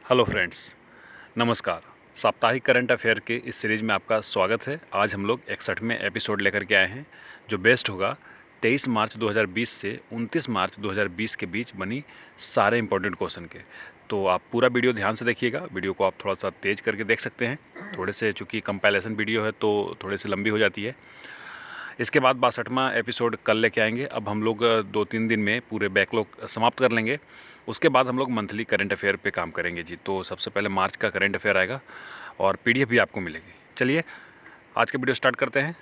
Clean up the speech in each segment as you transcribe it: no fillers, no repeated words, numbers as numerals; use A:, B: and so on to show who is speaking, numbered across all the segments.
A: Hello friends, नमस्कार। साप्ताहिक current affair के इस सीरीज़ में आपका स्वागत है। आज हम लोग 61वें एपिसोड लेकर के आए हैं, जो बेस्ड होगा 23 मार्च 2020 से 29 मार्च 2020 के बीच बनी सारे इंपॉर्टेंट क्वेश्चन के। तो आप पूरा वीडियो ध्यान से देखिएगा। वीडियो को आप थोड़ा सा तेज़ करके देख सकते हैं। थोड़े से चूँकि कंपाइलेशन वीडियो है तो थोड़े से लंबी हो जाती है। इसके बाद 62वां एपिसोड कल लेके आएंगे। अब हम लोग 2-3 दिन में पूरे बैकलॉग समाप्त कर लेंगे। उसके बाद हम लोग मंथली करंट अफेयर पे काम करेंगे जी। तो सबसे पहले मार्च का करंट अफेयर आएगा और पीडीएफ भी आपको मिलेगी। चलिए आज का वीडियो स्टार्ट करते हैं।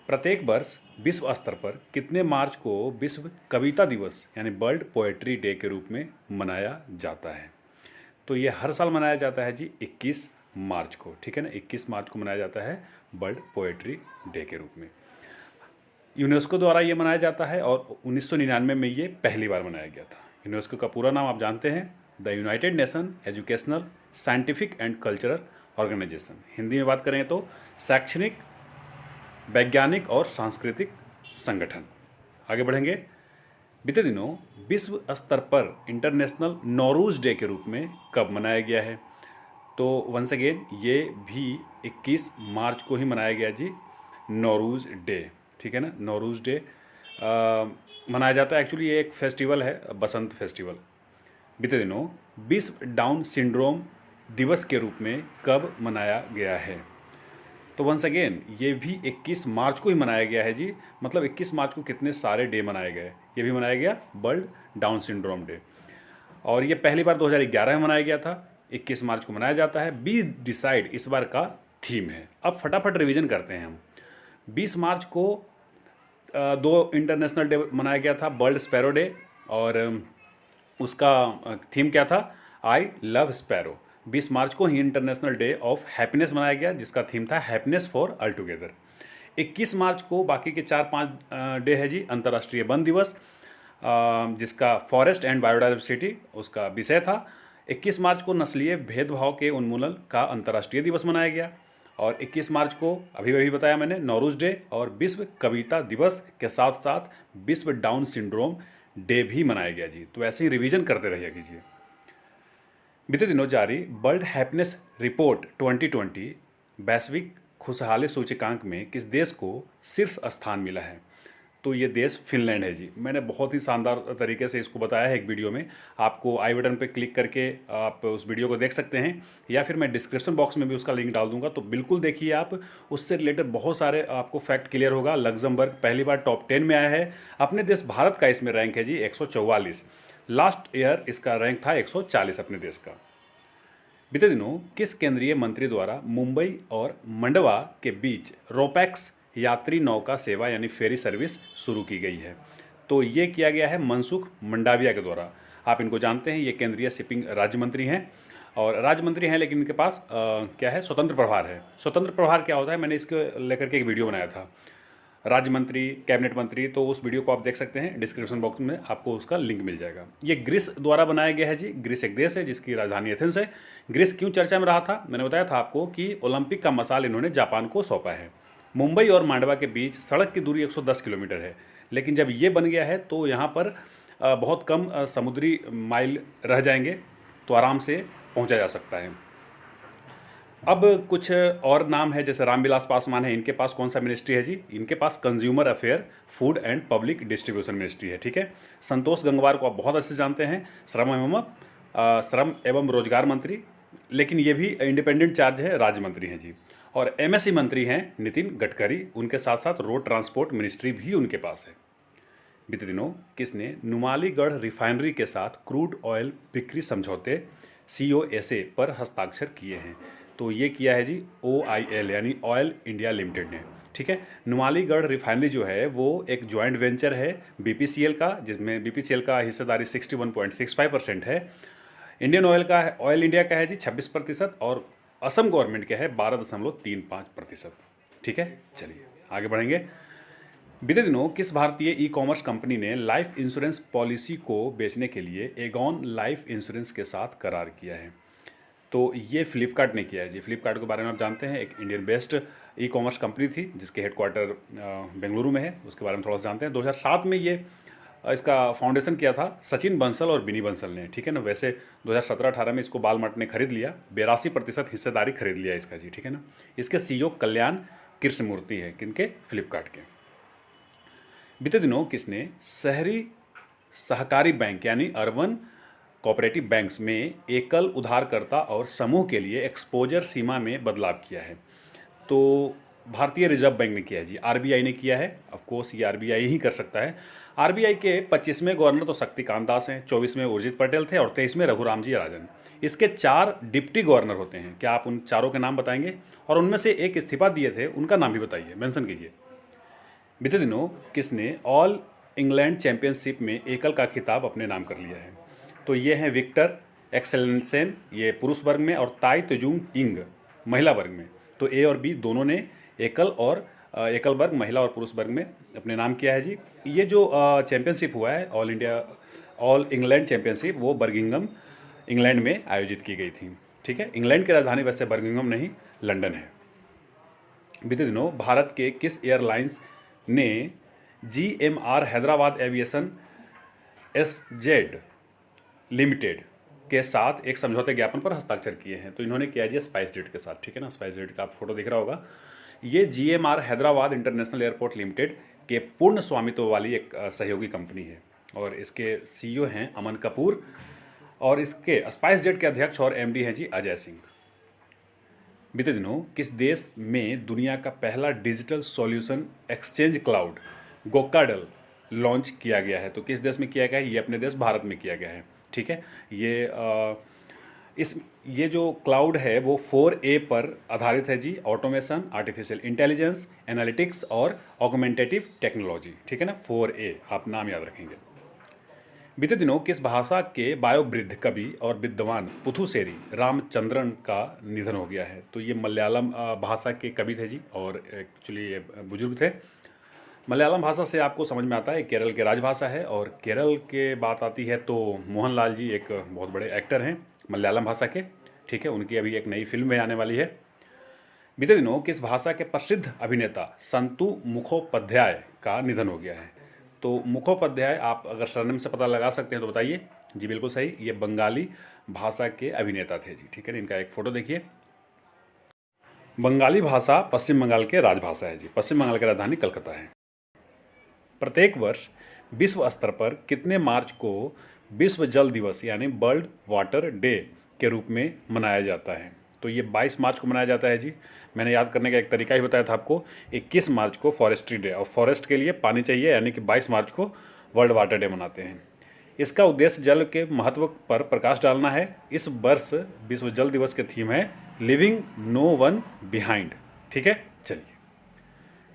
A: प्रत्येक वर्ष विश्व स्तर पर कितने मार्च को विश्व कविता दिवस यानी वर्ल्ड पोएट्री डे के रूप में मनाया जाता है? तो ये हर साल मनाया जाता है जी 21 मार्च को। ठीक है ना, 21 मार्च को मनाया जाता है वर्ल्ड पोएट्री डे के रूप में। यूनेस्को द्वारा ये मनाया जाता है और 1999 में ये पहली बार मनाया गया था। यूनेस्को का पूरा नाम आप जानते हैं, the United Nation Educational Scientific and Cultural Organization. Hindi में बात करें तो शैक्षणिक, वैज्ञानिक और सांस्कृतिक संगठन। आगे बढ़ेंगे। बीते दिनों विश्व स्तर पर इंटरनेशनल नौरूज डे के रूप में कब मनाया गया है? तो वंस अगेन ये भी 21 मार्च को ही मनाया गया जी, नौरूज डे। ठीक है ना, नौरूज डे मनाया जाता है। एक्चुअली ये एक फेस्टिवल है, बसंत फेस्टिवल। बीते दिनों विश्व डाउन सिंड्रोम दिवस के रूप में कब मनाया गया है? तो वंस अगेन ये भी 21 मार्च को ही मनाया गया है जी। मतलब 21 मार्च को कितने सारे डे मनाए गए। ये भी मनाया गया वर्ल्ड डाउन सिंड्रोम डे, और ये पहली बार 2011 में मनाया गया था। 21 मार्च को मनाया जाता है। बी डिसाइड इस बार का थीम है। अब फटाफट रिवीजन करते हैं हम। 20 मार्च को दो इंटरनेशनल डे मनाया गया था, वर्ल्ड स्पैरो डे, और उसका थीम क्या था? I love sparrow. 20 मार्च को ही इंटरनेशनल डे ऑफ हैप्पीनेस मनाया गया, जिसका थीम था हैप्पीनेस फॉर ऑल टुगेदर। 21 मार्च को बाकी के 4-5 डे है जी, अंतर्राष्ट्रीय वन दिवस, जिसका फॉरेस्ट एंड बायोडाइवर्सिटी उसका विषय था। 21 मार्च को नस्लीय भेदभाव के उन्मूलन का अंतर्राष्ट्रीय दिवस मनाया गया। और 21 मार्च को अभी बताया मैंने, नौरूज डे और विश्व कविता दिवस के साथ साथ विश्व डाउन सिंड्रोम डे भी मनाया गया जी। तो ऐसे ही रिवीजन करते रहिए कीजिए। बीते दिनों जारी वर्ल्ड हैप्पीनेस रिपोर्ट 2020 वैश्विक खुशहाली सूचकांक में किस देश को शीर्ष स्थान मिला है? तो ये देश फिनलैंड है जी। मैंने बहुत ही शानदार तरीके से इसको बताया है एक वीडियो में। आपको आई बटन पे क्लिक करके आप उस वीडियो को देख सकते हैं, या फिर मैं डिस्क्रिप्शन बॉक्स में भी उसका लिंक डाल दूंगा, तो बिल्कुल देखिए आप। उससे रिलेटेड बहुत सारे आपको फैक्ट क्लियर होगा। लग्जमबर्ग पहली बार टॉप 10 में आया है। अपने देश भारत का इसमें रैंक है जी 144। लास्ट ईयर इसका रैंक था 140 अपने देश का। बीते दिनों किस केंद्रीय मंत्री द्वारा मुंबई और मंडवा के बीच रोपैक्स यात्री नौका सेवा यानी फेरी सर्विस शुरू की गई है? तो ये किया गया है मनसुख मंडाविया के द्वारा। आप इनको जानते हैं, ये केंद्रीय शिपिंग राज्य मंत्री हैं, और राज्य मंत्री हैं लेकिन इनके पास क्या है, स्वतंत्र प्रभार है। स्वतंत्र प्रभार क्या होता है, मैंने इसके लेकर के एक वीडियो बनाया था, राज्य मंत्री, कैबिनेट मंत्री। तो उस वीडियो को आप देख सकते हैं, डिस्क्रिप्शन बॉक्स में आपको उसका लिंक मिल जाएगा। ये ग्रीस द्वारा बनाया गया है जी। ग्रीस एक देश है जिसकी राजधानी एथेंस है। ग्रीस क्यों चर्चा में रहा था? मैंने बताया था आपको कि ओलंपिक का मसाल इन्होंने जापान को सौंपा है। मुंबई और मांडवा के बीच सड़क की दूरी 110 किलोमीटर है, लेकिन जब ये बन गया है तो यहाँ पर बहुत कम समुद्री माइल रह जाएंगे, तो आराम से पहुँचा जा सकता है। अब कुछ और नाम है, जैसे रामविलास पासवान है, इनके पास कौन सा मिनिस्ट्री है जी? इनके पास consumer affair, food and public distribution ministry है। ठीक है। संतोष गंगवार को आप बहुत अच्छे से जानते हैं, श्रम एवं रोजगार मंत्री, लेकिन ये भी इंडिपेंडेंट चार्ज है, राज्य मंत्री हैं जी। और एमएसई मंत्री हैं नितिन गडकरी, उनके साथ साथ रोड ट्रांसपोर्ट मिनिस्ट्री भी उनके पास है। बीते दिनों किसने नुमालीगढ़ रिफाइनरी के साथ क्रूड ऑयल बिक्री समझौते COSA पर हस्ताक्षर किए हैं? तो ये किया है जी OIL यानी ऑयल इंडिया लिमिटेड ने। ठीक है। नुमालीगढ़ रिफाइनरी जो है वो एक ज्वाइंट वेंचर है BPCL का, जिसमें BPCL का हिस्सेदारी 61.65% है। इंडियन ऑयल इंडिया का है जी 26%, और असम गवर्नमेंट का है 12.35%। ठीक है। चलिए आगे बढ़ेंगे। बीते दिनों किस भारतीय ई कॉमर्स कंपनी ने लाइफ इंश्योरेंस पॉलिसी को बेचने के लिए एगॉन लाइफ इंश्योरेंस के साथ करार किया है? तो ये फ्लिपकार्ट ने किया है जी। फ्लिपकार्ट के बारे में आप जानते हैं, एक Indian based e commerce company थी जिसके हेडक्वार्टर बेंगलुरु में है। उसके बारे में थोड़ा सा जानते हैं। 2007 में ये इसका फाउंडेशन किया था सचिन बंसल और बिनी बंसल ने, ठीक है ना। वैसे 2017-18 में इसको बालमट ने खरीद लिया, 82% हिस्सेदारी खरीद लिया इसका जी, ठीक है ना। इसके सीईओ कल्याण कृष्णमूर्ति है, किनके, फ्लिपकार्ट के। बीते दिनों किसने शहरी सहकारी बैंक यानी अर्बन कोऑपरेटिव बैंक्स में एकल उधारकर्ता और समूह के लिए एक्सपोजर सीमा में बदलाव किया है? तो भारतीय रिजर्व बैंक ने किया है जी, आरबीआई ने किया है। ऑफ कोर्स ये आरबीआई ही कर सकता है। आरबीआई के 25वें गवर्नर तो शक्तिकांत दास हैं, 24वें उर्जित पटेल थे और 23वें रघुराम जी राजन। इसके 4 डिप्टी गवर्नर होते हैं। क्या आप उन चारों के नाम बताएंगे? और उनमें से एक इस्तीफा दिए थे, उनका नाम भी बताइए, मेंशन कीजिए। बीते दिनों किसने ऑल इंग्लैंड चैंपियनशिप में एकल का खिताब अपने नाम कर लिया है? तो ये हैं विक्टर एक्सेलेंसेन, ये पुरुष वर्ग में, और ताई तेजुंग इंग महिला वर्ग में। तो ए और बी दोनों ने एकल और एकल वर्ग, महिला और पुरुष वर्ग में अपने नाम किया है जी। ये जो चैंपियनशिप हुआ है ऑल इंग्लैंड चैंपियनशिप, वो बर्मिंघम इंग्लैंड में आयोजित की गई थी, ठीक है। इंग्लैंड की राजधानी वैसे बर्मिंघम नहीं, लंदन है। बीते दिनों भारत के किस एयरलाइंस ने GMR Hyderabad aviation SZ limited के साथ एक समझौते ज्ञापन पर हस्ताक्षर किए हैं? तो इन्होंने किया जी स्पाइस जेट के साथ, ठीक है ना। स्पाइस जेट का आप फोटो दिख रहा होगा। ये GMR Hyderabad international airport limited के पूर्ण स्वामित्व वाली एक सहयोगी कंपनी है और इसके सीईओ हैं अमन कपूर और इसके स्पाइस जेट के अध्यक्ष और MD हैं जी अजय सिंह। बीते दिनों किस देश में दुनिया का पहला डिजिटल सॉल्यूशन एक्सचेंज क्लाउड गोकाडल लॉन्च किया गया है? तो किस देश में किया गया है? ये अपने देश भारत में किया गया है, ठीक है। ये जो क्लाउड है वो 4A पर आधारित है जी, ऑटोमेशन, आर्टिफिशियल इंटेलिजेंस, एनालिटिक्स और ऑगमेंटेटिव टेक्नोलॉजी, ठीक है ना। 4A आप नाम याद रखेंगे। बीते दिनों किस भाषा के बायोवृद्ध कवि और विद्वान पुथुसेरी रामचंद्रन का निधन हो गया है? तो ये मलयालम भाषा के कवि थे जी और एक्चुअली ये बुजुर्ग थे। मलयालम भाषा से आपको समझ में आता है केरल की राजभाषा है और केरल के बात आती है तो मोहनलाल जी एक बहुत बड़े एक्टर हैं मलयालम भाषा के, ठीक है। उनकी अभी एक नई फिल्म में आने वाली है। बीते दिनों किस भाषा के प्रसिद्ध अभिनेता संतु मुखोपाध्याय का निधन हो गया है? तो मुखोपाध्याय आप अगर सरनेम से पता लगा सकते हैं तो बताइए। जी बिल्कुल सही, ये बंगाली भाषा के अभिनेता थे जी, ठीक है। इनका एक फ़ोटो देखिए। बंगाली भाषा पश्चिम बंगाल के राजभाषा है जी। पश्चिम बंगाल की राजधानी कलकत्ता है। प्रत्येक वर्ष विश्व स्तर पर कितने मार्च को विश्व जल दिवस यानी वर्ल्ड वाटर डे के रूप में मनाया जाता है? तो ये 22 मार्च को मनाया जाता है जी। मैंने याद करने का एक तरीका ही बताया था आपको। 21 मार्च को फॉरेस्ट्री डे, और फॉरेस्ट के लिए पानी चाहिए यानी कि 22 मार्च को वर्ल्ड वाटर डे मनाते हैं। इसका उद्देश्य जल के महत्व पर प्रकाश डालना है। इस वर्ष विश्व जल दिवस के थीम है लिविंग नो वन बिहाइंड, ठीक है। चलिए,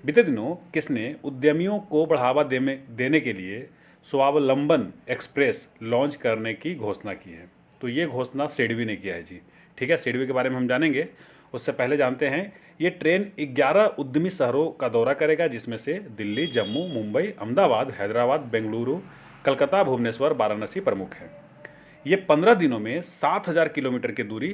A: बीते दिनों किसने उद्यमियों को बढ़ावा देने के लिए स्वावलंबन एक्सप्रेस लॉन्च करने की घोषणा की है? तो ये घोषणा सिडबी ने किया है जी, ठीक है। सिडबी के बारे में हम जानेंगे, उससे पहले जानते हैं ये ट्रेन 11 उद्यमी शहरों का दौरा करेगा, जिसमें से दिल्ली, जम्मू, मुंबई, अहमदाबाद, हैदराबाद, बेंगलुरु, कलकत्ता, भुवनेश्वर, वाराणसी प्रमुख है। ये 15 दिनों में 7000 किलोमीटर की दूरी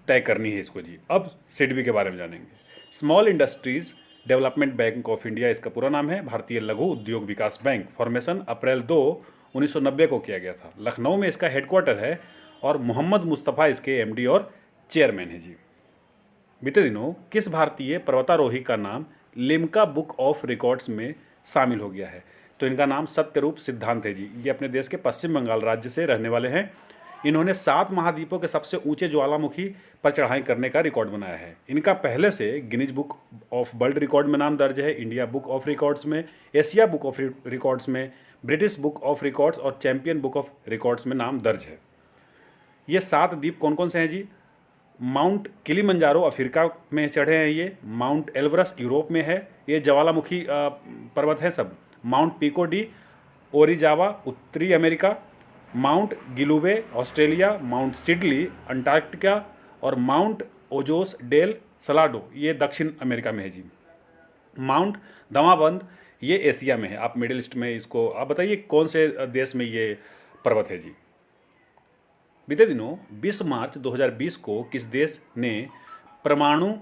A: तय करनी है इसको जी। अब सिडबी के बारे में जानेंगे। Small industries development bank of India इसका पूरा नाम है। भारतीय लघु उद्योग विकास बैंक। फॉर्मेशन अप्रैल 2, 1990 को किया गया था। लखनऊ में इसका हेडक्वार्टर है और मोहम्मद मुस्तफ़ा इसके MD और चेयरमैन है जी। बीते दिनों किस भारतीय पर्वतारोही का नाम लिम्का बुक ऑफ रिकॉर्ड्स में शामिल हो गया है? तो इनका नाम सत्यरूप सिद्धांत है जी। ये अपने देश के पश्चिम बंगाल राज्य से रहने वाले हैं। इन्होंने 7 महाद्वीपों के सबसे ऊंचे ज्वालामुखी पर चढ़ाई करने का रिकॉर्ड बनाया है। इनका पहले से Guinness book of world record में नाम दर्ज है, इंडिया बुक ऑफ रिकॉर्ड्स में, एशिया बुक ऑफ रिकॉर्ड्स में, ब्रिटिश बुक ऑफ रिकॉर्ड्स और चैंपियन बुक ऑफ रिकॉर्ड्स में नाम दर्ज है। ये 7 द्वीप कौन कौन से हैं जी? माउंट किलिमंजारो अफ्रीका में चढ़े हैं ये, माउंट एल्ब्रस यूरोप में है, ये ज्वालामुखी पर्वत है सब। माउंट पिको डी ओरिजावा उत्तरी अमेरिका, माउंट गिलुबे ऑस्ट्रेलिया, माउंट सिडली अंटार्कटिका और माउंट ओजोस डेल सलाडो ये दक्षिण अमेरिका में है जी। माउंट दमाबंद ये एशिया में है। आप मिडिल ईस्ट में इसको आप बताइए कौन से देश में ये पर्वत है जी। बीते दिनों 20 मार्च 2020 को किस देश ने परमाणु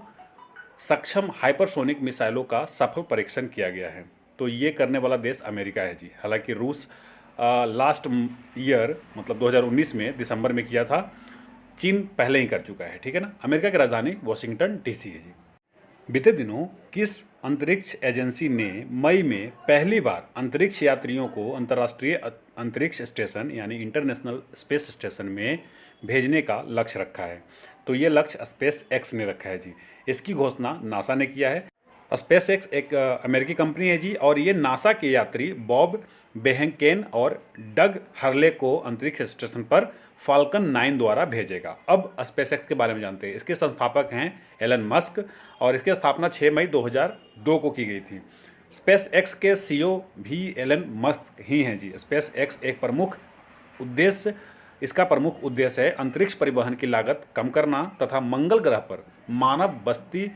A: सक्षम हाइपरसोनिक मिसाइलों का सफल परीक्षण किया गया है? तो ये करने वाला देश अमेरिका है जी। हालांकि रूस लास्ट ईयर मतलब 2019 में दिसंबर में किया था। चीन पहले ही कर चुका है, ठीक है ना। अमेरिका की राजधानी वॉशिंगटन डीसी है जी। बीते दिनों किस अंतरिक्ष एजेंसी ने मई में पहली बार अंतरिक्ष यात्रियों को अंतर्राष्ट्रीय अंतरिक्ष स्टेशन यानी इंटरनेशनल स्पेस स्टेशन में भेजने का लक्ष्य रखा है? तो ये लक्ष्य स्पेस एक्स ने रखा है जी। इसकी घोषणा नासा ने किया है। स्पेस एक्स एक अमेरिकी कंपनी है जी, और ये नासा के यात्री बॉब बेहंकेन और डग हर्ले को अंतरिक्ष स्टेशन पर फाल्कन 9 द्वारा भेजेगा। अब स्पेस एक्स के बारे में जानते हैं। इसके संस्थापक हैं एलन मस्क और इसकी स्थापना 6 मई 2002 को की गई थी। स्पेस एक्स के सीईओ भी एलन मस्क ही हैं जी। स्पेस एक्स इसका प्रमुख उद्देश्य है अंतरिक्ष परिवहन की लागत कम करना तथा मंगल ग्रह पर मानव बस्ती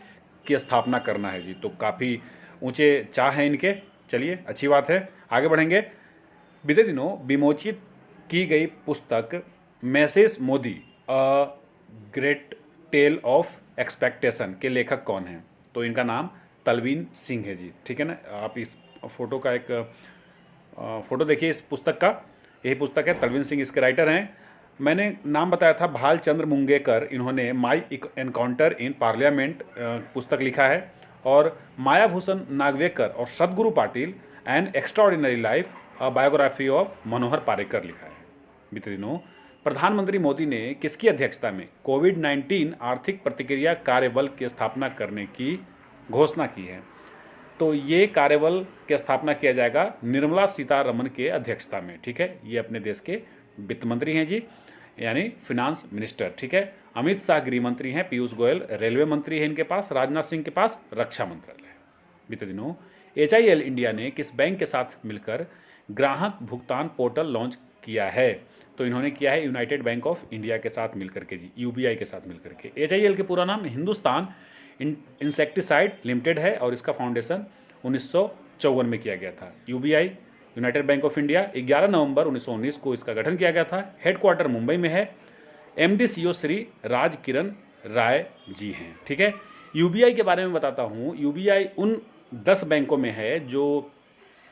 A: की स्थापना करना है जी। तो काफ़ी ऊंचे चाह हैं इनके। चलिए, अच्छी बात है, आगे बढ़ेंगे। बीते दिनों विमोचित की गई पुस्तक message Modi a great tale of expectation के लेखक कौन हैं? तो इनका नाम तलवीन सिंह है जी, ठीक है ना। आप इस फोटो का एक फ़ोटो देखिए इस पुस्तक का, यही पुस्तक है, तलवीन सिंह इसके राइटर हैं। मैंने नाम बताया था भाल चंद्र मुंगेकर, इन्होंने माई एनकाउंटर इन पार्लियामेंट पुस्तक लिखा है। और मायाभूषण नागवेकर और Sadguru Patil an extraordinary life biography of Manohar Parrikar लिखा है। बीते दिनों प्रधानमंत्री मोदी ने किसकी अध्यक्षता में कोविड-19 आर्थिक प्रतिक्रिया कार्यबल की स्थापना करने की घोषणा की है? तो ये कार्यबल की स्थापना किया जाएगा निर्मला सीतारमण के अध्यक्षता में, ठीक है। ये अपने देश के वित्त मंत्री हैं जी, यानी फिनांस मिनिस्टर, ठीक है। अमित शाह गृह मंत्री हैं, पीयूष गोयल रेलवे मंत्री है इनके पास, राजनाथ सिंह के पास रक्षा मंत्रालय है। बीते दिनों HIL इंडिया ने किस बैंक के साथ मिलकर ग्राहक भुगतान पोर्टल लॉन्च किया है? तो इन्होंने किया है यूनाइटेड बैंक ऑफ इंडिया के साथ मिलकर के जी, UBI के साथ मिलकर के। HIL के पूरा नाम हिंदुस्तान इंसेक्टिसाइड लिमिटेड है और इसका फाउंडेशन 1954 में किया गया था। UBI United bank of India 11 नवंबर 1919 को इसका गठन किया गया था। हेडक्वार्टर मुंबई में है। MD CEO श्री राज किरण राय जी हैं, ठीक है। UBI के बारे में बताता हूँ। UBI उन 10 बैंकों में है जो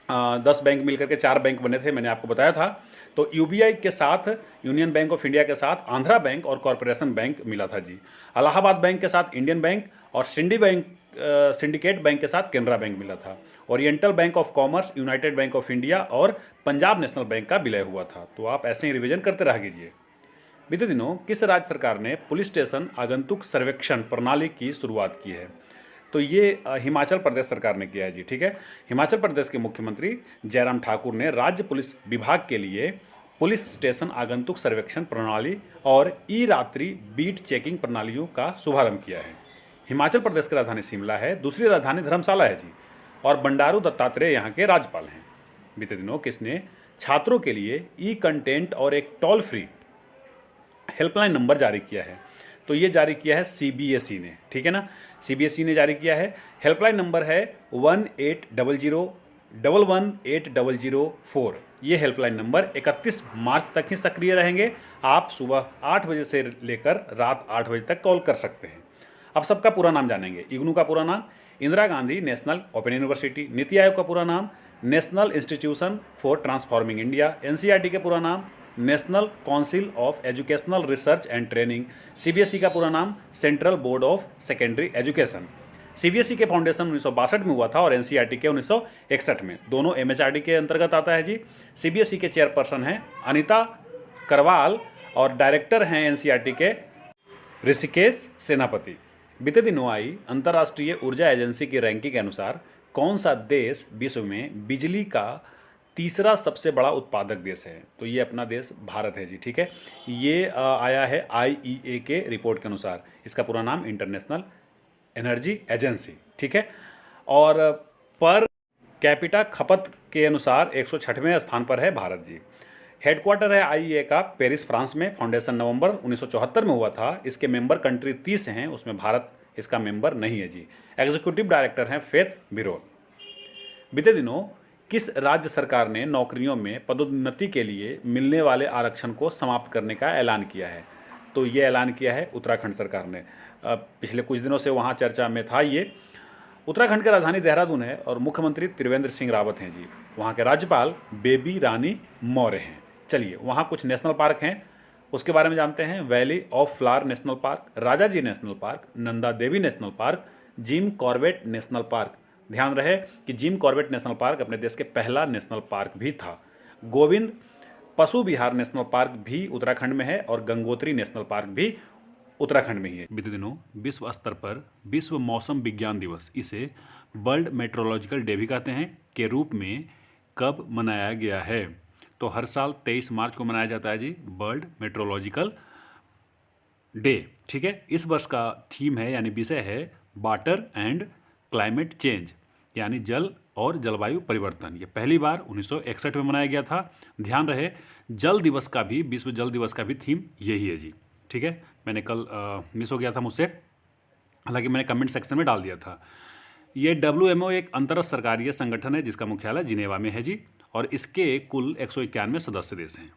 A: 10 बैंक मिलकर के 4 बैंक बने थे, मैंने आपको बताया था। तो UBI के साथ यूनियन बैंक ऑफ इंडिया के साथ आंध्रा बैंक और कॉरपोरेशन बैंक मिला था जी। इलाहाबाद बैंक के साथ इंडियन बैंक और सिंडिकेट बैंक के साथ केनरा बैंक मिला था। Oriental bank of commerce, United bank of India और पंजाब नेशनल बैंक का विलय हुआ था। तो आप ऐसे ही रिवीजन करते रह कीजिए। बीते दिनों किस राज्य सरकार ने पुलिस स्टेशन आगंतुक सर्वेक्षण प्रणाली की शुरुआत की है? तो ये हिमाचल प्रदेश सरकार ने किया है जी, ठीक है। हिमाचल प्रदेश के मुख्यमंत्री जयराम ठाकुर ने राज्य पुलिस विभाग के लिए पुलिस स्टेशन आगंतुक सर्वेक्षण प्रणाली और रात्रि बीट चेकिंग प्रणालियों का शुभारंभ किया है। हिमाचल प्रदेश की राजधानी शिमला है, दूसरी राजधानी धर्मशाला है जी, और बंडारू दत्तात्रेय यहाँ के राज्यपाल हैं। बीते दिनों किसने छात्रों के लिए कंटेंट और एक टोल फ्री हेल्पलाइन नंबर जारी किया है? तो ये जारी किया है CBSE ने, ठीक है ना। CBSE ने जारी किया है। हेल्पलाइन नंबर है 1800118004। ये हेल्पलाइन नंबर 31 मार्च तक ही सक्रिय रहेंगे। आप सुबह 8 बजे से लेकर रात 8 बजे तक कॉल कर सकते हैं। अब सबका पूरा नाम जानेंगे। इग्नू का पूरा नाम Indira Gandhi national open university. NITI Aayog का पूरा नाम national institution for transforming India. NCERT का पूरा नाम national council of educational research and training. CBSE का पूरा नाम central board of secondary education. CBSE के फाउंडेशन 1962 में हुआ था और NCERT के 1961 में। दोनों MHRD के अंतर्गत आता है जी। CBSE के चेयरपर्सन हैं अनिता करवाल और डायरेक्टर हैं NCERT के ऋषिकेश सेनापति। बीते दिनों आई अंतर्राष्ट्रीय ऊर्जा एजेंसी की रैंकिंग के अनुसार कौन सा देश विश्व में बिजली का तीसरा सबसे बड़ा उत्पादक देश है? तो ये अपना देश भारत है जी, ठीक है। ये आया है IEA के रिपोर्ट के अनुसार। इसका पूरा नाम इंटरनेशनल एनर्जी एजेंसी, ठीक है। और पर कैपिटा खपत के अनुसार 106वें स्थान पर है भारत जी। हेडक्वार्टर है IEA का पेरिस फ्रांस में। फाउंडेशन नवंबर 1974 में हुआ था। इसके मेंबर कंट्री 30 हैं, उसमें भारत इसका मेंबर नहीं है जी। एग्जीक्यूटिव डायरेक्टर हैं फेथ बिरोल। बीते दिनों किस राज्य सरकार ने नौकरियों में पदोन्नति के लिए मिलने वाले आरक्षण को समाप्त करने का ऐलान किया है? तो ये ऐलान किया है उत्तराखंड सरकार ने। पिछले कुछ दिनों से वहाँ चर्चा में था ये। उत्तराखंड की राजधानी देहरादून है और मुख्यमंत्री त्रिवेंद्र सिंह रावत हैं जी। वहाँ के राज्यपाल बेबी रानी मौर्य हैं। चलिए वहाँ कुछ नेशनल पार्क हैं, उसके बारे में जानते हैं। Valley of flower national park, Rajaji national park, Nanda Devi national park, Jim Corbett national park. ध्यान रहे कि जिम कॉर्बेट नेशनल पार्क अपने देश के पहला नेशनल पार्क भी था। गोविंद पशु विहार नेशनल पार्क भी उत्तराखंड में है और गंगोत्री नेशनल पार्क भी उत्तराखंड में ही है। बीते दिनों विश्व स्तर पर विश्व मौसम विज्ञान दिवस, इसे वर्ल्ड मेट्रोलॉजिकल डे भी कहते हैं, के रूप में कब मनाया गया है? तो हर साल 23 मार्च को मनाया जाता है जी वर्ल्ड मेट्रोलॉजिकल डे। ठीक है, इस वर्ष का थीम है यानी विषय है वाटर एंड क्लाइमेट चेंज, यानी जल और जलवायु परिवर्तन। ये पहली बार 1961 में मनाया गया था। ध्यान रहे जल दिवस का भी, विश्व जल दिवस का भी थीम यही है जी। ठीक है, मैंने कल मिस हो गया था मुझसे, हालांकि मैंने कमेंट सेक्शन में डाल दिया था। ये WMO एक अंतरराष्ट्रीय सरकारी संगठन है जिसका मुख्यालय जिनेवा में है जी, और इसके कुल 191 सदस्य देश हैं।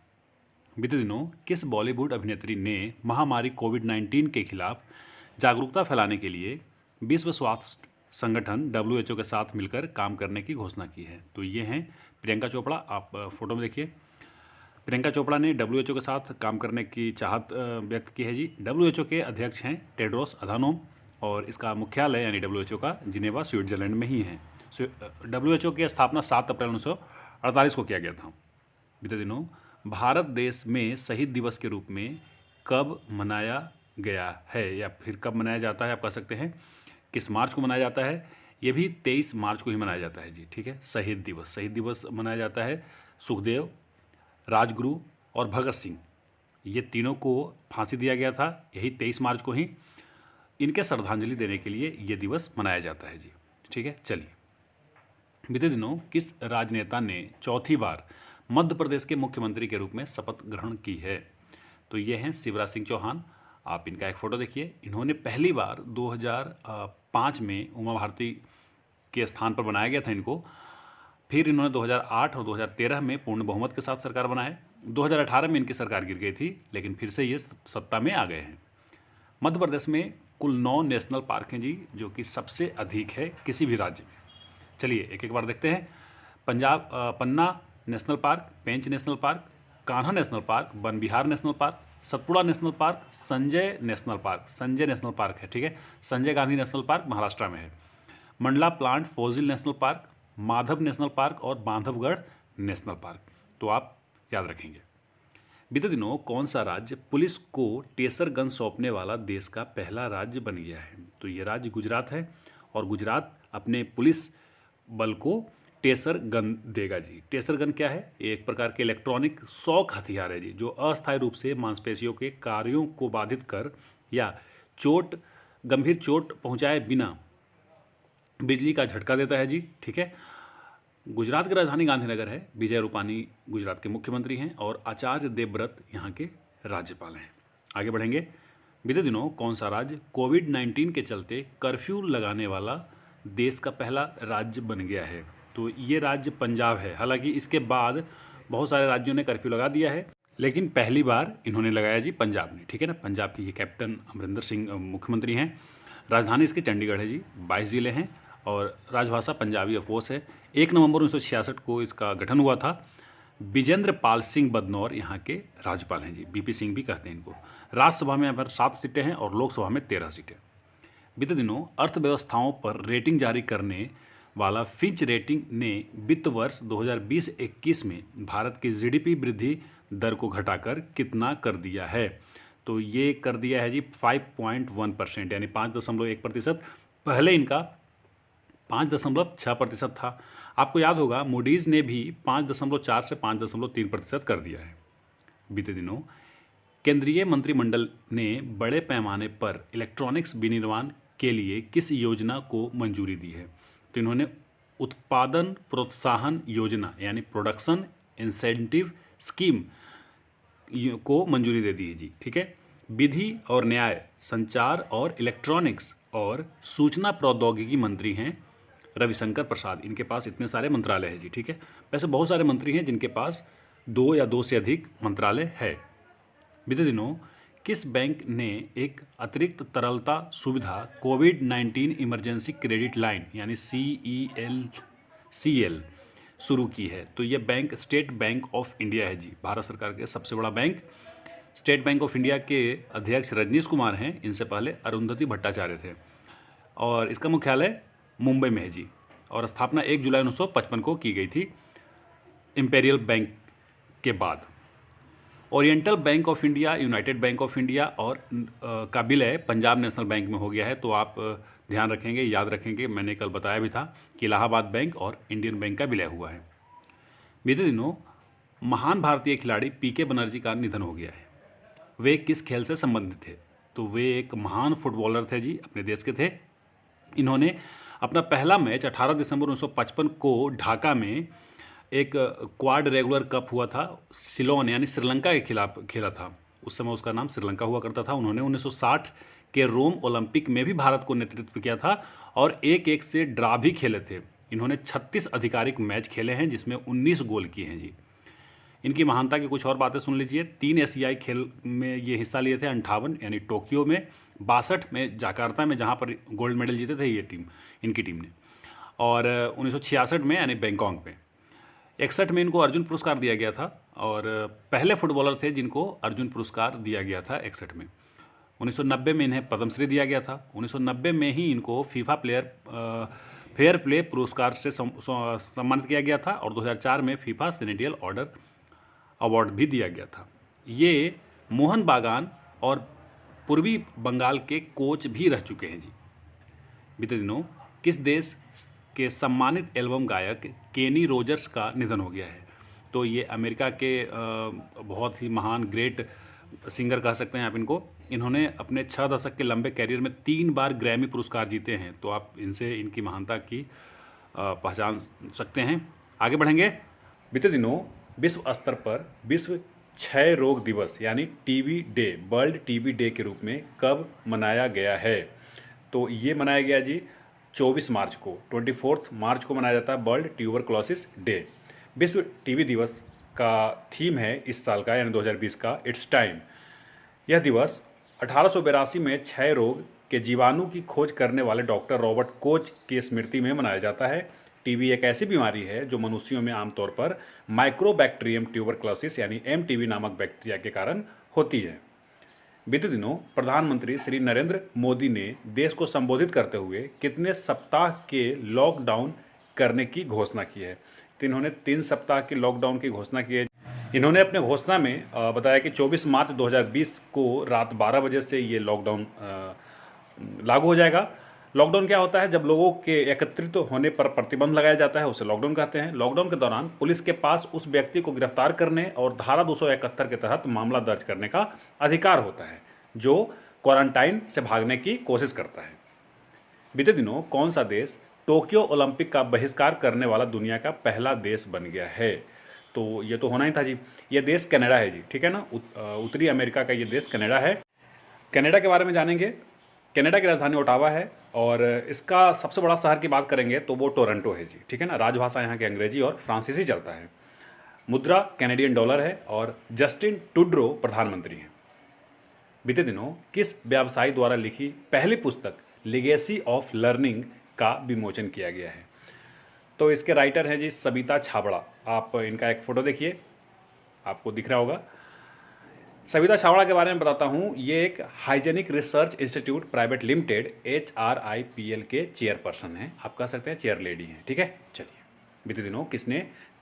A: बीते दिनों किस बॉलीवुड अभिनेत्री ने महामारी कोविड-19 के खिलाफ जागरूकता फैलाने के लिए विश्व स्वास्थ्य संगठन WHO के साथ मिलकर काम करने की घोषणा की है? तो ये हैं प्रियंका चोपड़ा। आप फोटो में देखिए, प्रियंका चोपड़ा ने WHO के साथ काम करने की चाहत व्यक्त की है जी। WHO के अध्यक्ष हैं टेड्रोस अधानोम और इसका मुख्यालय यानी WHO का जिनेवा स्विट्जरलैंड में ही है। WHO की स्थापना 7 अप्रैल 1948 को किया गया था। बीते दिनों भारत देश में शहीद दिवस के रूप में कब मनाया गया है, या फिर कब मनाया जाता है आप कह सकते हैं। किस मार्च को मनाया जाता है? ये भी 23 मार्च को ही मनाया जाता है जी। ठीक है, शहीद दिवस मनाया जाता है। सुखदेव, राजगुरु और भगत सिंह, ये तीनों को फांसी दिया गया था यही 23 मार्च को ही। इनके श्रद्धांजलि देने के लिए ये दिवस मनाया जाता है जी। ठीक है, चलिए बीते दिनों किस राजनेता ने चौथी बार मध्य प्रदेश के मुख्यमंत्री के रूप में शपथ ग्रहण की है? तो ये हैं शिवराज सिंह चौहान। आप इनका एक फ़ोटो देखिए। इन्होंने पहली बार 2005 में उमा भारती के स्थान पर बनाया गया था इनको। फिर इन्होंने 2008 और 2013 में पूर्ण बहुमत के साथ सरकार बनाए। 2018 में इनकी सरकार गिर गई थी, लेकिन फिर से ये सत्ता में आ गए हैं। मध्य प्रदेश में कुल 9 नेशनल पार्क हैं जी, जो कि सबसे अधिक है किसी भी राज्य में। चलिए एक एक बार देखते हैं। Punjab Panna national park, Pench national park, Kanha national park, Van Vihar national park, Satpura national park, Sanjay national park है। ठीक है, संजय गांधी नेशनल पार्क महाराष्ट्र में है। Mandla plant fossil national park, Madhav national park और बांधवगढ़ नेशनल पार्क। तो आप याद रखेंगे। बीते दिनों कौन सा राज्य पुलिस को टेसर गन सौंपने वाला देश का पहला राज्य बन गया है? तो ये राज्य गुजरात है और गुजरात अपने पुलिस बल को टेसर गन देगा जी। टेसर गन क्या है? एक प्रकार के इलेक्ट्रॉनिक शॉक हथियार है जी, जो अस्थायी रूप से मांसपेशियों के कार्यों को बाधित कर या गंभीर चोट पहुंचाए बिना बिजली का झटका देता है जी। ठीक है, गुजरात की राजधानी गांधीनगर है। विजय रूपानी गुजरात के मुख्यमंत्री हैं और आचार्य देवव्रत यहाँ के राज्यपाल हैं। आगे बढ़ेंगे। बीते दिनों कौन सा राज्य कोविड-19 के चलते कर्फ्यू लगाने वाला देश का पहला राज्य बन गया है? तो ये राज्य पंजाब है। हालांकि इसके बाद बहुत सारे राज्यों ने कर्फ्यू लगा दिया है, लेकिन पहली बार इन्होंने लगाया जी पंजाब ने। ठीक है ना, पंजाब की ये कैप्टन अमरिंदर सिंह मुख्यमंत्री हैं। राजधानी इसकी चंडीगढ़ है जी। 22 जिले हैं और राजभाषा पंजाबी ऑफकोर्स है। 1 नवंबर 1966 को इसका गठन हुआ था। विजेंद्र पाल सिंह बदनौर यहाँ के राज्यपाल हैं जी। BP सिंह भी कहते हैं इनको। राज्यसभा में यहाँ पर 7 सीटें हैं और लोकसभा में 13 सीटें। बीते दिनों अर्थव्यवस्थाओं पर रेटिंग जारी करने वाला फिच रेटिंग ने वित्त वर्ष 2020-21 में भारत की GDP वृद्धि दर को घटाकर कितना कर दिया है? तो ये कर दिया है जी 5.1%, यानी 5.1%। पहले इनका 5.6% था। आपको याद होगा मूडीज़ ने भी 5.4 से 5.3% कर दिया है। बीते दिनों केंद्रीय मंत्रिमंडल ने बड़े पैमाने पर इलेक्ट्रॉनिक्स विनिर्माण के लिए किस योजना को मंजूरी दी है? तो इन्होंने उत्पादन प्रोत्साहन योजना यानी प्रोडक्शन इंसेंटिव स्कीम को मंजूरी दे दी है जी। ठीक है, विधि और न्याय, संचार और इलेक्ट्रॉनिक्स और सूचना प्रौद्योगिकी मंत्री हैं रविशंकर प्रसाद। इनके पास इतने सारे मंत्रालय हैं जी। ठीक है, वैसे बहुत सारे मंत्री हैं जिनके पास 2 या 2 से अधिक मंत्रालय है। बीते दिनों किस बैंक ने एक अतिरिक्त तरलता सुविधा कोविड-19 इमरजेंसी क्रेडिट लाइन यानी CEL शुरू की है? तो ये bank state bank of India है जी, भारत सरकार के सबसे बड़ा bank. State bank of India के अध्यक्ष रजनीश कुमार हैं, इनसे पहले अरुंधति भट्टाचार्य थे, और इसका मुख्यालय मुंबई में है जी, और स्थापना 1 जुलाई 1955 को की गई थी इंपेरियल बैंक के बाद। Oriental bank of India, United bank of India और का विलय पंजाब नेशनल बैंक में हो गया है। तो आप ध्यान रखेंगे, याद रखेंगे, मैंने कल बताया भी था कि इलाहाबाद बैंक और इंडियन बैंक का विलय हुआ है। बीते दिनों महान भारतीय खिलाड़ी पीके बनर्जी का निधन हो गया है। वे किस खेल से संबंधित थे? तो वे एक महान फुटबॉलर थे जी, अपने देश के थे। इन्होंने अपना पहला मैच 18 दिसंबर 1955 को ढाका में एक क्वाड रेगुलर कप हुआ था, सिलोन यानी श्रीलंका के खिलाफ खेला था। उस समय उसका नाम श्रीलंका हुआ करता था। उन्होंने 1960 के रोम ओलंपिक में भी भारत को नेतृत्व किया था और 1-1 से ड्रा भी खेले थे। इन्होंने 36 आधिकारिक मैच खेले हैं, जिसमें 19 गोल किए हैं जी। इनकी महानता की कुछ और बातें सुन लीजिए। 3 एशियाई खेल में ये हिस्सा लिए थे, 58 यानी टोक्यो में, 62 में जाकार्ता में, जहाँ पर गोल्ड मेडल जीते थे ये टीम, इनकी टीम ने, और 1966 में यानी बैंकॉक में। 61 में इनको अर्जुन पुरस्कार दिया गया था, और पहले फुटबॉलर थे जिनको अर्जुन पुरस्कार दिया गया था 61 में। 1990 में इन्हें पद्मश्री दिया गया था। 1990 में ही इनको फीफा फेयर प्ले पुरस्कार से सम्मानित किया गया था, और 2004 में फीफा सेनेडियल ऑर्डर अवार्ड भी दिया गया था। ये मोहन बागान और पूर्वी बंगाल के कोच भी रह चुके हैं जी। बीते दिनों किस देश के सम्मानित एल्बम गायक केनी रोजर्स का निधन हो गया है? तो ये अमेरिका के बहुत ही महान ग्रेट सिंगर कह सकते हैं आप इनको। इन्होंने अपने 6 दशक के लंबे कैरियर में 3 बार ग्रैमी पुरस्कार जीते हैं। तो आप इनसे इनकी महानता की पहचान सकते हैं। आगे बढ़ेंगे। बीते दिनों विश्व स्तर पर विश्व क्षय रोग दिवस यानी TB day, world TB day के रूप में कब मनाया गया है? तो ये मनाया गया जी 24 मार्च को, 24 मार्च को मनाया जाता है वर्ल्ड ट्यूबरक्लोसिस डे। विश्व टीबी दिवस का थीम है इस साल का यानी 2020 का इट्स टाइम। यह दिवस 1882 में क्षय रोग के जीवाणु की खोज करने वाले डॉक्टर रॉबर्ट कोच की स्मृति में मनाया जाता है। टीबी एक ऐसी बीमारी है जो मनुष्यों में आमतौर पर माइक्रोबैक्टीरियम ट्यूबरक्लोसिस यानी एमटीबी नामक बैक्टीरिया के कारण होती है। बीते दिनों प्रधानमंत्री श्री नरेंद्र मोदी ने देश को संबोधित करते हुए कितने सप्ताह के लॉकडाउन करने की घोषणा की है? तो इन्होंने 3 सप्ताह के लॉकडाउन की घोषणा की है। इन्होंने अपने घोषणा में बताया कि 24 मार्च 2020 को रात 12 बजे से ये लॉकडाउन लागू हो जाएगा। लॉकडाउन क्या होता है? जब लोगों के एकत्रित होने पर प्रतिबंध लगाया जाता है, उसे लॉकडाउन कहते हैं। लॉकडाउन के दौरान पुलिस के पास उस व्यक्ति को गिरफ्तार करने और धारा 271 के तहत मामला दर्ज करने का अधिकार होता है जो क्वारंटाइन से भागने की कोशिश करता है। बीते दिनों कौन सा देश टोक्यो ओलंपिक का बहिष्कार करने वाला दुनिया का पहला देश बन गया है? तो ये तो होना ही था जी। ये देश कनाडा है जी, ठीक है ना। उत्तरी अमेरिका का ये देश कनाडा है। कनाडा के बारे में जानेंगे। कनाडा की राजधानी ओटावा है, और इसका सबसे बड़ा शहर की बात करेंगे तो वो टोरंटो है जी, ठीक है ना। राजभाषा यहाँ की अंग्रेजी और फ्रांसीसी चलता है। मुद्रा कैनेडियन डॉलर है, और जस्टिन ट्रूडो प्रधानमंत्री हैं। बीते दिनों किस व्यवसायी द्वारा लिखी पहली पुस्तक लेगेसी ऑफ लर्निंग का विमोचन किया गया है? तो इसके राइटर हैं जी सविता छाबड़ा। आप इनका एक फ़ोटो देखिए, आपको दिख रहा होगा। सविता छाबड़ा के बारे में बताता हूँ। ये एक hygienic research institute private limited HRIPL के चेयरपर्सन हैं। आप कह सकते हैं चेयर लेडी हैं, ठीक है। चलिए, बीते दिनों किसने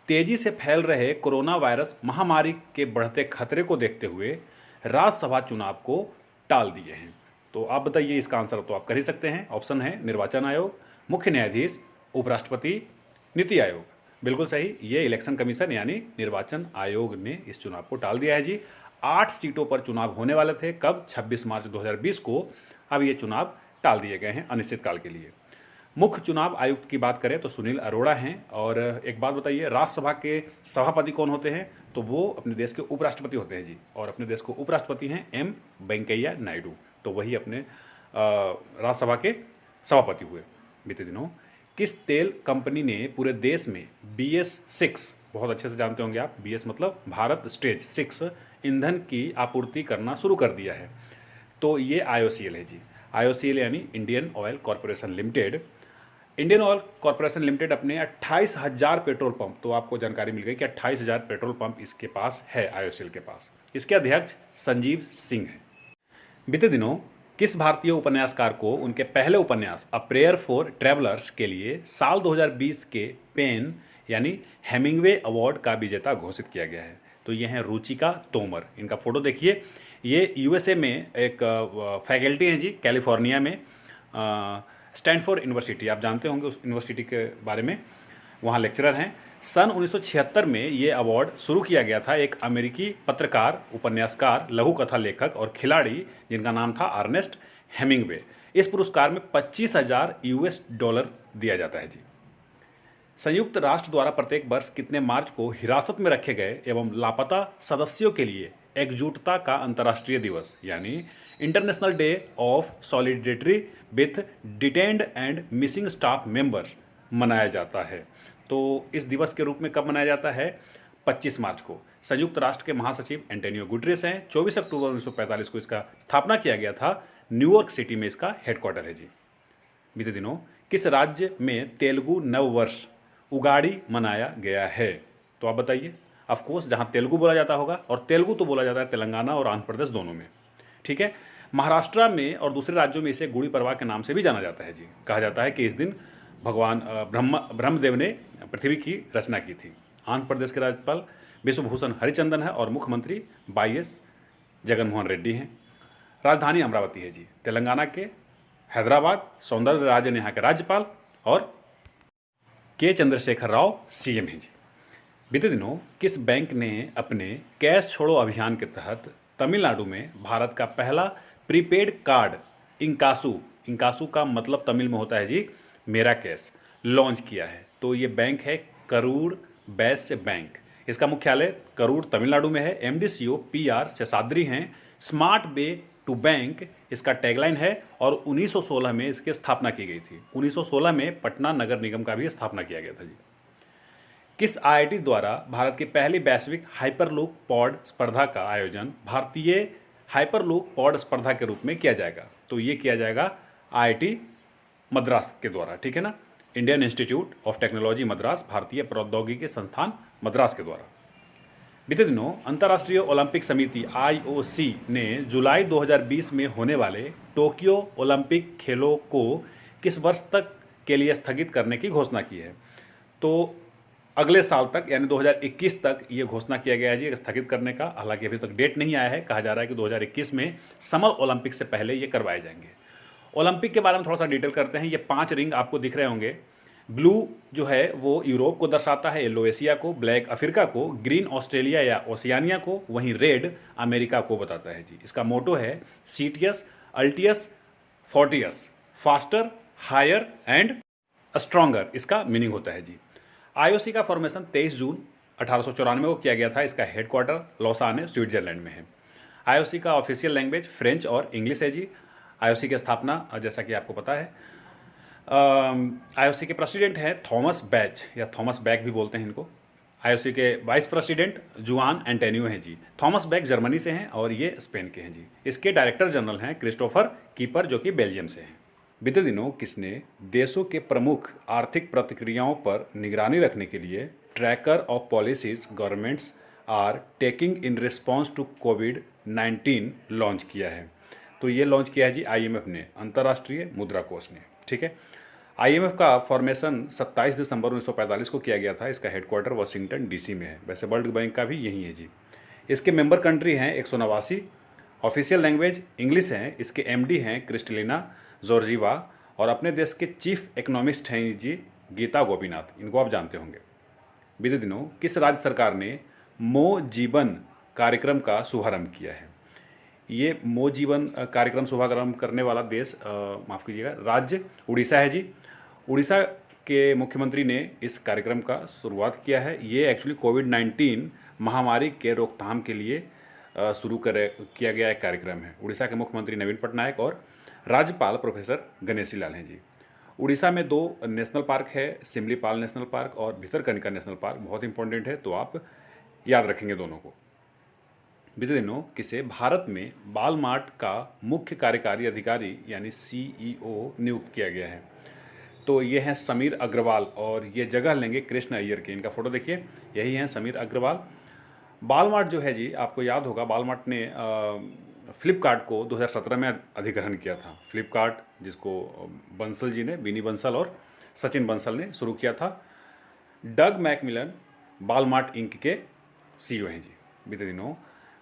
A: तेजी से फैल रहे कोरोना वायरस महामारी के बढ़ते खतरे को देखते हुए राज्यसभा चुनाव को टाल दिए हैं? तो आप बताइए इसका आंसर तो आप कर ही सकते हैं। ऑप्शन है निर्वाचन आयोग, मुख्य न्यायाधीश, उपराष्ट्रपति, नीति आयोग। बिल्कुल सही, ये इलेक्शन कमीशन यानी निर्वाचन आयोग ने इस चुनाव को टाल दिया है जी। 8 सीटों पर चुनाव होने वाले थे, कब? 26 मार्च 2020 को। अब ये चुनाव टाल दिए गए हैं अनिश्चितकाल के लिए। मुख्य चुनाव आयुक्त की बात करें तो सुनील अरोड़ा हैं। और एक बात बताइए, राज्यसभा के सभापति कौन होते हैं? तो वो अपने देश के उपराष्ट्रपति होते हैं जी, और अपने देश के उपराष्ट्रपति हैं M वेंकैया नायडू। तो वही अपने राज्यसभा के सभापति हुए। बीते दिनों किस तेल कंपनी ने पूरे देश में BS6, बहुत अच्छे से जानते होंगे आप, BS मतलब भारत स्टेज 6 ईंधन की आपूर्ति करना शुरू कर दिया है। तो ये IOCL है जी। IOCL यानी Indian oil corporation limited. Indian oil corporation limited अपने 28,000 पेट्रोल पंप, तो आपको जानकारी मिल गई कि 28,000 पेट्रोल पंप इसके पास है, IOCL के पास। इसके अध्यक्ष संजीव सिंह हैं। बीते दिनों किस भारतीय उपन्यासकार को उनके पहले उपन्यास अ प्रेयर फॉर ट्रैवलर्स के लिए साल 2020 के पेन यानी हेमिंगवे अवार्ड का विजेता घोषित किया गया है? तो ये हैं रुचिका तोमर। इनका फोटो देखिए। ये USA में एक फैकल्टी हैं जी, कैलिफोर्निया में स्टैनफोर्ड यूनिवर्सिटी, आप जानते होंगे उस यूनिवर्सिटी के बारे में, वहाँ लेक्चरर हैं। सन 1976 में ये अवार्ड शुरू किया गया था एक अमेरिकी पत्रकार, उपन्यासकार, लघु कथा लेखक और खिलाड़ी जिनका नाम था अर्नेस्ट हेमिंगवे। इस पुरस्कार में $25,000 दिया जाता है जी। संयुक्त राष्ट्र द्वारा प्रत्येक वर्ष कितने मार्च को हिरासत में रखे गए एवं लापता सदस्यों के लिए एकजुटता का अंतर्राष्ट्रीय दिवस यानी international day of solidarity with detained and missing staff members मनाया जाता है? तो इस दिवस के रूप में कब मनाया जाता है? 25 मार्च को। संयुक्त राष्ट्र के महासचिव एंटोनियो गुटेरेस हैं। 24 अक्टूबर 1945 को इसका स्थापना किया गया था। न्यूयॉर्क सिटी में इसका हेडक्वार्टर है जी। बीते दिनों किस राज्य में तेलुगु नववर्ष उगाड़ी मनाया गया है? तो आप बताइए। ऑफकोर्स जहाँ तेलुगु बोला जाता होगा, और तेलुगु तो बोला जाता है तेलंगाना और आंध्र प्रदेश दोनों में, ठीक है। महाराष्ट्र में और दूसरे राज्यों में इसे गुड़ी पड़वा के नाम से भी जाना जाता है जी। कहा जाता है कि इस दिन भगवान ब्रह्मदेव ने पृथ्वी की रचना की थी। आंध्र प्रदेश के राज्यपाल विश्वभूषण हरिचंदन है और मुख्यमंत्री YS जगनमोहन रेड्डी हैं। राजधानी अमरावती है जी। तेलंगाना के हैदराबाद सौंदर्य राजन यहाँ के राज्यपाल और के चंद्रशेखर राव CM हैं जी। बीते दिनों किस बैंक ने अपने कैश छोड़ो अभियान के तहत तमिलनाडु में भारत का पहला प्रीपेड कार्ड इंकासू का मतलब तमिल में होता है जी मेरा कैश, लॉन्च किया है? तो ये बैंक है करूर वैश्य बैंक। इसका मुख्यालय करूर तमिलनाडु में है। MD CEO PR शेषाद्री हैं। स्मार्ट वे टू बैंक इसका टैगलाइन है और 1916 में इसकी स्थापना की गई थी। 1916 में पटना नगर निगम का भी स्थापना किया गया था जी। किस IIT द्वारा भारत की पहली वैश्विक हाइपरलूप पॉड स्पर्धा का आयोजन भारतीय हाइपरलूप पॉड स्पर्धा के रूप में किया जाएगा? तो ये किया जाएगा IIT मद्रास के द्वारा, ठीक है ना। Indian institute of technology Madras, भारतीय प्रौद्योगिकी संस्थान मद्रास के द्वारा। बीते दिनों अंतर्राष्ट्रीय ओलंपिक समिति IOC ने जुलाई 2020 में होने वाले टोक्यो ओलंपिक खेलों को किस वर्ष तक के लिए स्थगित करने की घोषणा की है? तो अगले साल तक यानी 2021 तक ये घोषणा किया गया है जी स्थगित करने का। हालांकि अभी तक डेट नहीं आया है। कहा जा रहा है कि 2021 में समर ओलंपिक से पहले ये करवाए जाएंगे। ओलंपिक के बारे में थोड़ा सा डिटेल करते हैं। ये 5 रिंग आपको दिख रहे होंगे। ब्लू जो है वो यूरोप को दर्शाता है, येलो एशिया को, ब्लैक अफ्रीका को, ग्रीन ऑस्ट्रेलिया या ओशियानिया को, वहीं रेड अमेरिका को बताता है जी। इसका मोटो है Citius Altius Fortius, faster higher and stronger, इसका मीनिंग होता है जी। IOC का फॉर्मेशन 23 जून 1894 को किया गया था। इसका हेडक्वार्टर लॉसाने स्विट्जरलैंड में है। IOC का ऑफिशियल लैंग्वेज फ्रेंच और इंग्लिश है जी। IOC की स्थापना जैसा कि आपको पता है IOC के प्रेसिडेंट हैं थॉमस बैच या थॉमस बैक भी बोलते हैं इनको। IOC के वाइस प्रेसिडेंट जुआन एंटेनियो हैं जी। थॉमस बैक जर्मनी से हैं और ये स्पेन के हैं जी। इसके डायरेक्टर जनरल हैं क्रिस्टोफर कीपर जो कि बेल्जियम से हैं। बीते दिनों किसने देशों के प्रमुख आर्थिक प्रतिक्रियाओं पर निगरानी रखने के लिए tracker of policies governments are taking in response to कोविड-19 लॉन्च किया है? तो ये लॉन्च किया है जी IMF ने, अंतर्राष्ट्रीय मुद्रा कोष ने, ठीक है। IMF का फॉर्मेशन 27 दिसंबर 1945 को किया गया था। इसका हेडक्वार्टर वाशिंगटन DC में है। वैसे वर्ल्ड बैंक का भी यही है जी। इसके मेंबर कंट्री हैं 189। ऑफिशियल लैंग्वेज इंग्लिश हैं। इसके MD हैं क्रिस्टलिना जॉर्जीवा और अपने देश के चीफ इकोनॉमिस्ट हैं जी गीता गोपीनाथ, इनको आप जानते होंगे। बीते दिनों किस राज्य सरकार ने मो जीवन कार्यक्रम का शुभारंभ किया है? ये मो जीवन कार्यक्रम शुभारंभ करने वाला देश माफ़ कीजिएगा राज्य उड़ीसा है जी। उड़ीसा के मुख्यमंत्री ने इस कार्यक्रम का शुरुआत किया है। ये एक्चुअली कोविड-19 महामारी के रोकथाम के लिए किया गया एक कार्यक्रम है। उड़ीसा के मुख्यमंत्री नवीन पटनायक और राज्यपाल प्रोफेसर गणेशी लाल हैं जी। उड़ीसा में 2 नेशनल पार्क है, सिमलीपाल नेशनल पार्क और भितरकनिका नेशनल पार्क, बहुत इंपॉर्टेंट है, तो आप याद रखेंगे दोनों को। बीते दिनों किसे भारत में वॉलमार्ट का मुख्य कार्यकारी अधिकारी यानी सीईओ नियुक्त किया गया है? तो ये हैं समीर अग्रवाल और ये जगह लेंगे कृष्ण अय्यर के। इनका फोटो देखिए, यही हैं समीर अग्रवाल। वॉलमार्ट जो है जी, आपको याद होगा वॉलमार्ट ने फ्लिपकार्ट को 2017 में अधिग्रहण किया था। फ्लिपकार्ट जिसको बंसल जी ने, बिनी बंसल और सचिन बंसल ने शुरू किया था। डग मैकमिलन वॉलमार्ट इंक के सीईओ हैं जी। बीते दिनों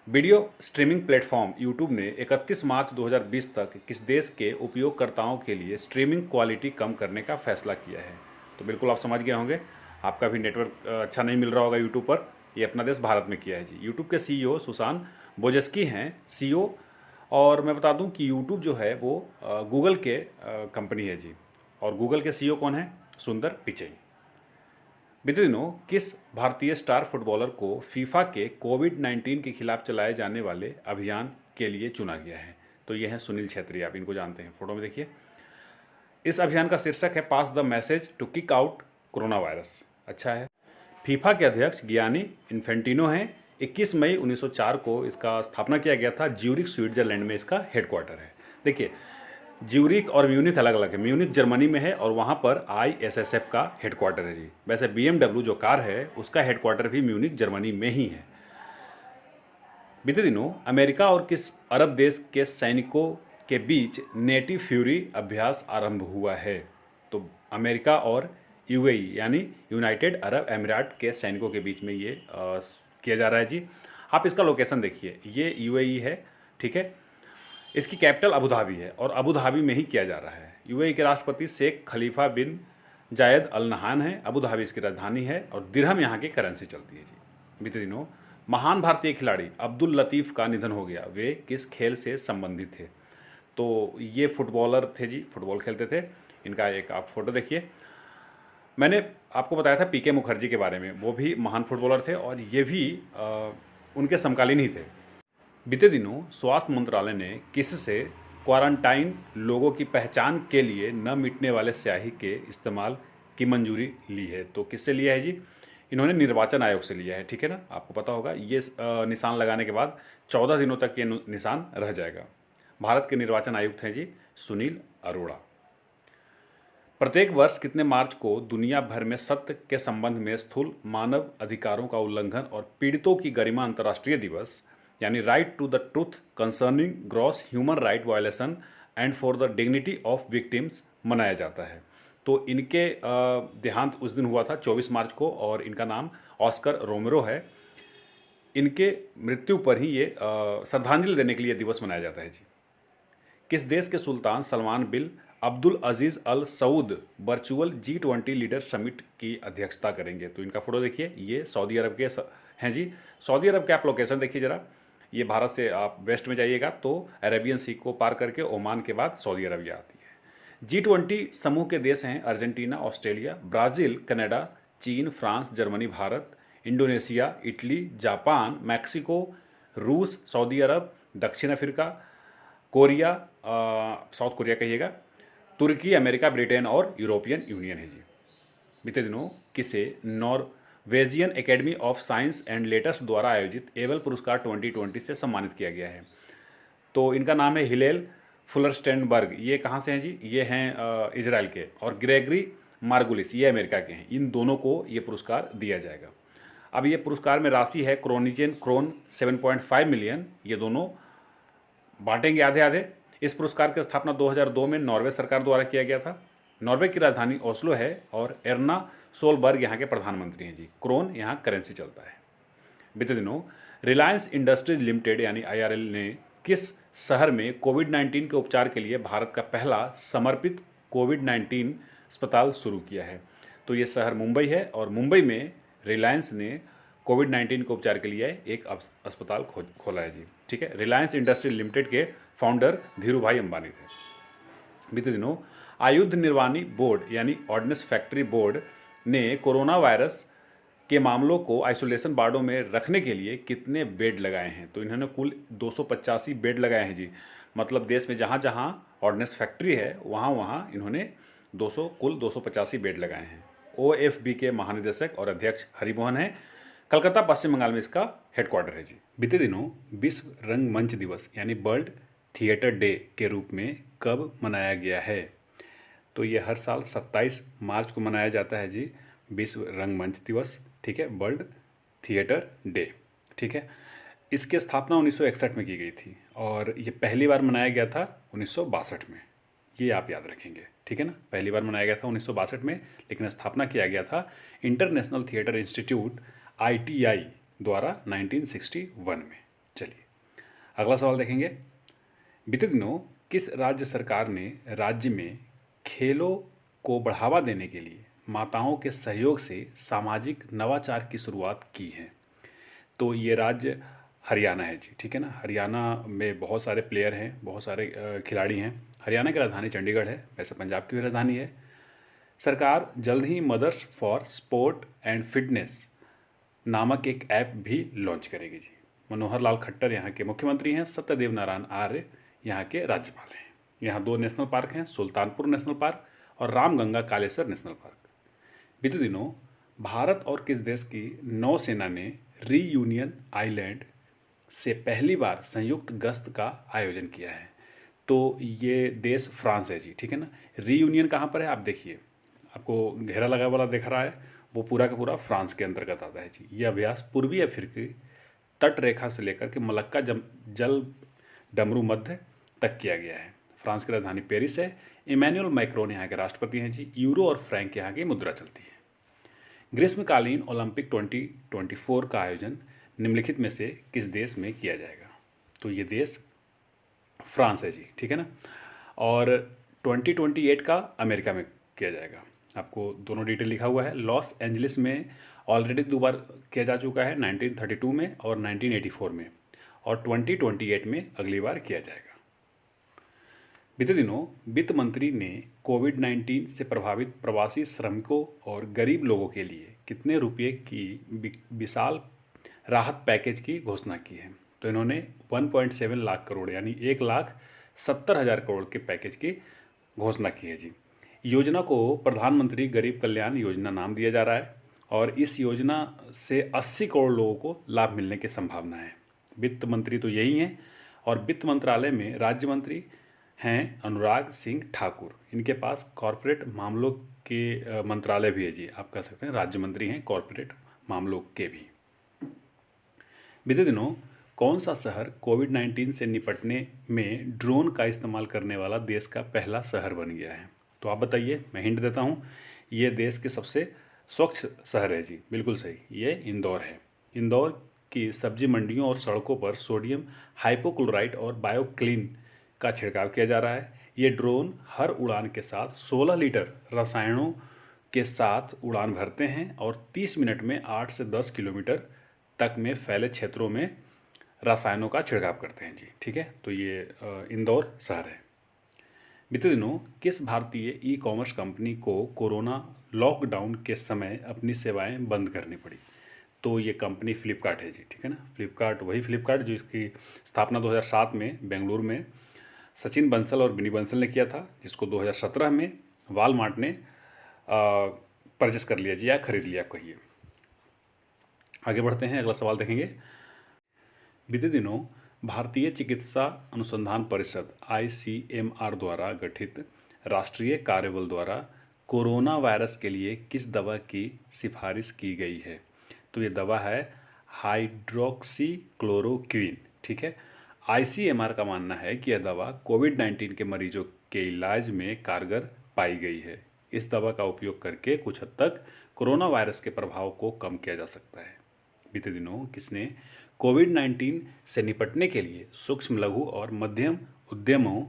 A: वीडियो स्ट्रीमिंग प्लेटफॉर्म यूट्यूब ने 31 मार्च 2020 तक किस देश के उपयोगकर्ताओं के लिए स्ट्रीमिंग क्वालिटी कम करने का फैसला किया है? तो बिल्कुल आप समझ गए होंगे, आपका भी नेटवर्क अच्छा नहीं मिल रहा होगा यूट्यूब पर। ये अपना देश भारत में किया है जी। यूट्यूब के सीईओ सुसान बोजेस्की हैं सीईओ। और मैं बता दूं कि यूट्यूब जो है वो गूगल के कंपनी है जी। और गूगल के सीईओ कौन है? सुंदर पिचई। बीते दिनों किस भारतीय स्टार फुटबॉलर को फीफा के कोविड-19 के खिलाफ चलाए जाने वाले अभियान के लिए चुना गया है? तो ये हैं सुनील छेत्री, आप इनको जानते हैं, फोटो में देखिए। इस अभियान का शीर्षक है pass the message to kick out corona virus. अच्छा है। फीफा के अध्यक्ष गियानी इन्फेंटिनो हैं। 21 मई 1904 को इसका स्थापना किया गया था। ज्यूरिख स्विट्जरलैंड में इसका हेडक्वार्टर है। देखिए, ज्यूरिख और म्यूनिख अलग अलग है। म्यूनिख जर्मनी में है और वहाँ पर ISSF का हेडक्वार्टर है जी। वैसे BMW जो कार है उसका हेडक्वार्टर भी म्यूनिख जर्मनी में ही है। बीते दिनों अमेरिका और किस अरब देश के सैनिकों के बीच नेटिव फ्यूरी अभ्यास आरंभ हुआ है? तो अमेरिका और UAE यानी यूनाइटेड अरब अमीरात के सैनिकों के बीच में ये किया जा रहा है जी। आप इसका लोकेशन देखिए, ये UAE है, ठीक है। इसकी कैपिटल अबू धाबी है और अबू धाबी में ही किया जा रहा है। UAE के राष्ट्रपति शेख खलीफा बिन जायद अल नहान है। अबू धाबी इसकी राजधानी है और दिरहम यहाँ की करेंसी चलती है जी। बीते दिनों महान भारतीय खिलाड़ी अब्दुल लतीफ़ का निधन हो गया। वे किस खेल से संबंधित थे? तो ये फुटबॉलर थे जी, फुटबॉल खेलते थे। इनका एक आप फोटो देखिए। मैंने आपको बताया था PK मुखर्जी के बारे में, वो भी महान फुटबॉलर थे और ये भी उनके समकालीन ही थे। बीते दिनों स्वास्थ्य मंत्रालय ने किससे क्वारंटाइन लोगों की पहचान के लिए न मिटने वाले स्याही के इस्तेमाल की मंजूरी ली है? तो किससे लिया है जी? इन्होंने निर्वाचन आयोग से लिया है, ठीक है ना। आपको पता होगा ये निशान लगाने के बाद 14 दिनों तक ये निशान रह जाएगा। भारत के निर्वाचन आयुक्त हैं जी सुनील अरोड़ा। प्रत्येक वर्ष कितने मार्च को दुनिया भर में सत्य के संबंध में स्थूल मानव अधिकारों का उल्लंघन और पीड़ितों की गरिमा अंतर्राष्ट्रीय दिवस यानी right to the truth concerning gross human right violation and for the dignity of victims मनाया जाता है? तो इनके देहांत उस दिन हुआ था 24 मार्च को और इनका नाम ऑस्कर रोमेरो है। इनके मृत्यु पर ही ये श्रद्धांजलि देने के लिए दिवस मनाया जाता है जी। किस देश के सुल्तान Salman bin Abdul Aziz Al Saud virtual G20 leader summit की अध्यक्षता करेंगे? तो इनका फोटो देखिए, ये सऊदी अरब के हैं जी। सऊदी अरब के आप लोकेशन देखिए ज़रा। ये भारत से आप वेस्ट में जाइएगा तो अरेबियन सी को पार करके ओमान के बाद सऊदी अरबिया आती है। G20 समूह के देश हैं अर्जेंटीना, ऑस्ट्रेलिया, ब्राज़ील, कनाडा, चीन, France, Germany, Bharat, Indonesia, Italy, Japan, Mexico, रूस, सऊदी अरब, दक्षिण अफ्रीका, कोरिया, साउथ कोरिया कहिएगा, तुर्की, अमेरिका, ब्रिटेन और यूरोपियन यूनियन है जी। बीते दिनों किसे Norwegian academy of science and letters द्वारा आयोजित एबल पुरस्कार 2020 से सम्मानित किया गया है? तो इनका नाम है हिलेल फुलरस्टेनबर्ग। ये कहाँ से हैं जी? ये हैं इजराइल के। और ग्रेगरी मार्गुलिस ये अमेरिका के हैं। इन दोनों को ये पुरस्कार दिया जाएगा। अब ये पुरस्कार में राशि है क्रोन 7.5 मिलियन। ये दोनों बांटेंगे आधे आधे। इस पुरस्कार की स्थापना 2002 में नॉर्वे सरकार द्वारा किया गया था। नॉर्वे की राजधानी ओस्लो है और एर्ना सोलबर्ग यहाँ के प्रधानमंत्री हैं जी। क्रोन यहाँ करेंसी चलता है। बीते दिनों रिलायंस इंडस्ट्रीज लिमिटेड यानी IRL ने किस शहर में कोविड-19 के उपचार के लिए भारत का पहला समर्पित कोविड-19 अस्पताल शुरू किया है? तो ये शहर मुंबई है और मुंबई में रिलायंस ने कोविड-19 के उपचार के लिए एक अस्पताल खोला है जी, ठीक है। रिलायंस इंडस्ट्रीज लिमिटेड के फाउंडर धीरू भाई अंबानी थे। बीते दिनों आयुध निर्वाणी बोर्ड यानी ऑर्डिनेंस फैक्ट्री बोर्ड ने कोरोना वायरस के मामलों को आइसोलेशन वार्डों में रखने के लिए कितने बेड लगाए हैं? तो इन्होंने कुल 285 बेड लगाए हैं जी। मतलब देश में जहाँ जहाँ ऑर्डिनेंस फैक्ट्री है वहाँ वहाँ इन्होंने कुल 285 बेड लगाए हैं। OFB के महानिदेशक और अध्यक्ष हरिमोहन हैं। कलकत्ता पश्चिम बंगाल में इसका हेडक्वार्टर है जी। बीते दिनों विश्व रंगमंच दिवस यानी वर्ल्ड थिएटर डे के रूप में कब मनाया गया है? तो ये हर साल 27 मार्च को मनाया जाता है जी, विश्व रंगमंच दिवस, ठीक है, वर्ल्ड थिएटर डे, ठीक है। इसकी स्थापना 1961 में की गई थी और ये पहली बार मनाया गया था 1962 में। ये आप याद रखेंगे, ठीक है ना। पहली बार मनाया गया था 1962 में, लेकिन स्थापना किया गया था इंटरनेशनल थिएटर इंस्टीट्यूट ITI द्वारा 1961 में। चलिए अगला सवाल देखेंगे। बीते दिनों किस राज्य सरकार ने राज्य में खेलों को बढ़ावा देने के लिए माताओं के सहयोग से सामाजिक नवाचार की शुरुआत की है? तो ये राज्य हरियाणा है जी, ठीक है ना। हरियाणा में बहुत सारे प्लेयर हैं, बहुत सारे खिलाड़ी हैं। हरियाणा की राजधानी चंडीगढ़ है, वैसे पंजाब की भी राजधानी है। सरकार जल्द ही mothers for sport and fitness नामक एक ऐप भी लॉन्च करेगी जी। मनोहर लाल खट्टर यहाँ के मुख्यमंत्री हैं, सत्यदेव नारायण आर्य यहाँ के राज्यपाल हैं। यहाँ 2 नेशनल पार्क हैं, सुल्तानपुर नेशनल पार्क और रामगंगा कालेसर नेशनल पार्क। बीते दिनों भारत और किस देश की नौसेना ने रीयूनियन आइलैंड से पहली बार संयुक्त गश्त का आयोजन किया है? तो ये देश फ्रांस है जी, ठीक है ना। रीयूनियन कहाँ पर है आप देखिए, आपको घेरा लगा वाला दिख रहा है, वो पूरा का पूरा फ्रांस के अंतर्गत आता है जी। ये अभ्यास पूर्वी अफ्रीकी तट रेखा से लेकर के मलक्का जल डमरू मध्य तक किया गया है। फ्रांस की राजधानी पेरिस है। इमैनुअल मैक्रोन यहाँ के राष्ट्रपति हैं जी। यूरो और फ्रैंक यहाँ की मुद्रा चलती है। ग्रीष्मकालीन ओलंपिक 2024 का आयोजन निम्नलिखित में से किस देश में किया जाएगा? तो ये देश फ्रांस है जी, ठीक है ना। और 2028 का अमेरिका में किया जाएगा। आपको दोनों डिटेल लिखा हुआ है। लॉस एंजलिस में ऑलरेडी 2 बार किया जा चुका है, 1932 में और 1984 में, और 2028 में अगली बार किया जाएगा। बीते दिनों वित्त मंत्री ने कोविड-19 से प्रभावित प्रवासी श्रमिकों और गरीब लोगों के लिए कितने रुपये की विशाल राहत पैकेज की घोषणा की है? तो इन्होंने 1.7 लाख करोड़ यानी 1,70,000 करोड़ के पैकेज की घोषणा की है जी। योजना को प्रधानमंत्री गरीब कल्याण योजना नाम दिया जा रहा है और इस योजना से 80 करोड़ लोगों को लाभ मिलने की संभावना है। वित्त मंत्री तो यही हैं और वित्त मंत्रालय में राज्य मंत्री हैं अनुराग सिंह ठाकुर। इनके पास कॉरपोरेट मामलों के मंत्रालय भी है जी, आप कह सकते हैं राज्य मंत्री हैं कॉरपोरेट मामलों के भी। बीते दिनों कौन सा शहर कोविड-19 से निपटने में ड्रोन का इस्तेमाल करने वाला देश का पहला शहर बन गया है? तो आप बताइए, मैं हिंट देता हूँ। ये देश के सबसे स्वच्छ शहर है जी, बिल्कुल सही, ये इंदौर है। इंदौर की सब्जी मंडियों और सड़कों पर सोडियम हाइपोक्लोराइट और बायोक्लीन का छिड़काव किया जा रहा है। ये ड्रोन हर उड़ान के साथ 16 लीटर रसायनों के साथ उड़ान भरते हैं और 30 मिनट में 8 से 10 किलोमीटर तक में फैले क्षेत्रों में रसायनों का छिड़काव करते हैं जी, ठीक है। तो ये इंदौर शहर है। बीते दिनों किस भारतीय ई-कॉमर्स कंपनी को कोरोना लॉकडाउन के समय अपनी सेवाएं बंद करनी पड़ी? तो ये कंपनी फ्लिपकार्ट है जी, ठीक है ना। फ्लिपकार्ट वही फ्लिपकार्ट जो इसकी स्थापना 2007 में बेंगलुरु में सचिन बंसल और बिनी बंसल ने किया था, जिसको 2017 में वालमार्ट ने परचेस कर लिया जी, या खरीद लिया कहिए। आगे बढ़ते हैं, अगला सवाल देखेंगे। बीते दिनों भारतीय चिकित्सा अनुसंधान परिषद ICMR द्वारा गठित राष्ट्रीय कार्यबल द्वारा कोरोना वायरस के लिए किस दवा की सिफारिश की गई है? तो ये दवा है हाइड्रोक्सीक्लोरोक्विन, ठीक है। ICMR का मानना है कि यह दवा कोविड-19 के मरीजों के इलाज में कारगर पाई गई है। इस दवा का उपयोग करके कुछ हद तक कोरोना वायरस के प्रभाव को कम किया जा सकता है। बीते दिनों किसने कोविड-19 से निपटने के लिए सूक्ष्म लघु और मध्यम उद्यमों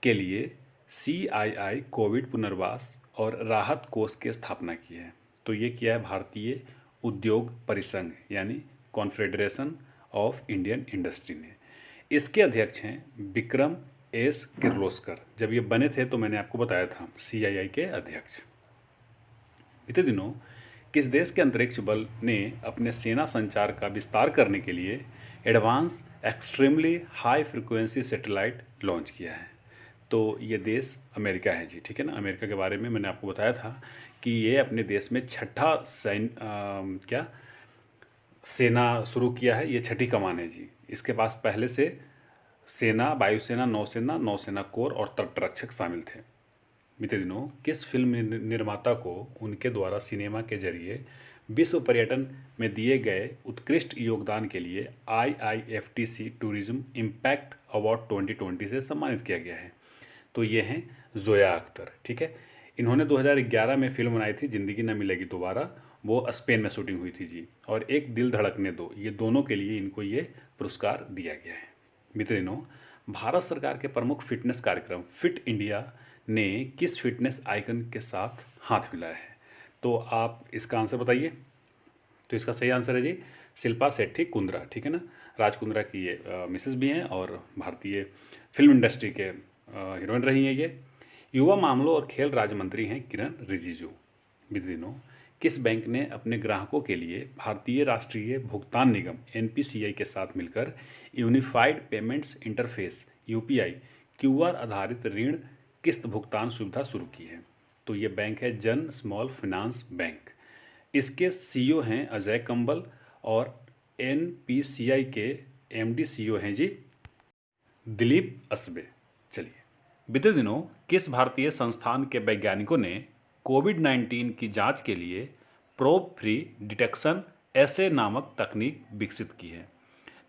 A: के लिए CII कोविड पुनर्वास और राहत कोष की स्थापना की है? तो ये किया है भारतीय उद्योग परिसंघ यानी कॉन्फेडरेशन ऑफ इंडियन इंडस्ट्री ने। इसके अध्यक्ष हैं विक्रम एस किर्लोस्कर। जब ये बने थे तो मैंने आपको बताया था, CII के अध्यक्ष। बीते दिनों किस देश के अंतरिक्ष बल ने अपने सेना संचार का विस्तार करने के लिए advance extremely high frequency satellite launch किया है? तो ये देश अमेरिका है जी, ठीक है ना। अमेरिका के बारे में मैंने आपको बताया था कि ये अपने देश में छठा सेना शुरू किया है, ये छठी कमान है जी। इसके पास पहले से सेना, वायुसेना, नौसेना, नौसेना कोर और तटरक्षक शामिल थे। बीते दिनों किस फिल्म निर्माता को उनके द्वारा सिनेमा के जरिए विश्व पर्यटन में दिए गए उत्कृष्ट योगदान के लिए IIFTC टूरिज्म इम्पैक्ट अवार्ड 2020 से सम्मानित किया गया है? तो ये हैं जोया अख्तर। ठीक है, इन्होंने 2011 में फिल्म बनाई थी जिंदगी न मिलेगी दोबारा, वो स्पेन में शूटिंग हुई थी जी। और एक दिल धड़कने दो, ये दोनों के लिए इनको ये पुरस्कार दिया गया है। बीते दिनों भारत सरकार के प्रमुख फिटनेस कार्यक्रम फिट इंडिया ने किस फिटनेस आइकन के साथ हाथ मिलाया है? तो आप इसका आंसर बताइए। तो इसका सही आंसर है जी शिल्पा शेट्टी कुंद्रा। ठीक है ना, राज कुंद्रा की ये मिसेस भी हैं और भारतीय फिल्म इंडस्ट्री के हीरोइन रही हैं ये। युवा मामलों और खेल राज्य मंत्री हैं किरण रिजिजू। बीते दिनों किस बैंक ने अपने ग्राहकों के लिए भारतीय राष्ट्रीय भुगतान निगम NPCI के साथ मिलकर unified payments interface UPI QR आधारित ऋण किस्त भुगतान सुविधा शुरू की है? तो ये बैंक है जन स्मॉल फाइनेंस बैंक। इसके CEO हैं अजय कंबल और NPCI के MD CEO हैं जी दिलीप असबे। चलिए, बीते दिनों किस भारतीय संस्थान के वैज्ञानिकों ने कोविड-19 की जांच के लिए प्रोब फ्री डिटेक्शन ऐसे नामक तकनीक विकसित की है?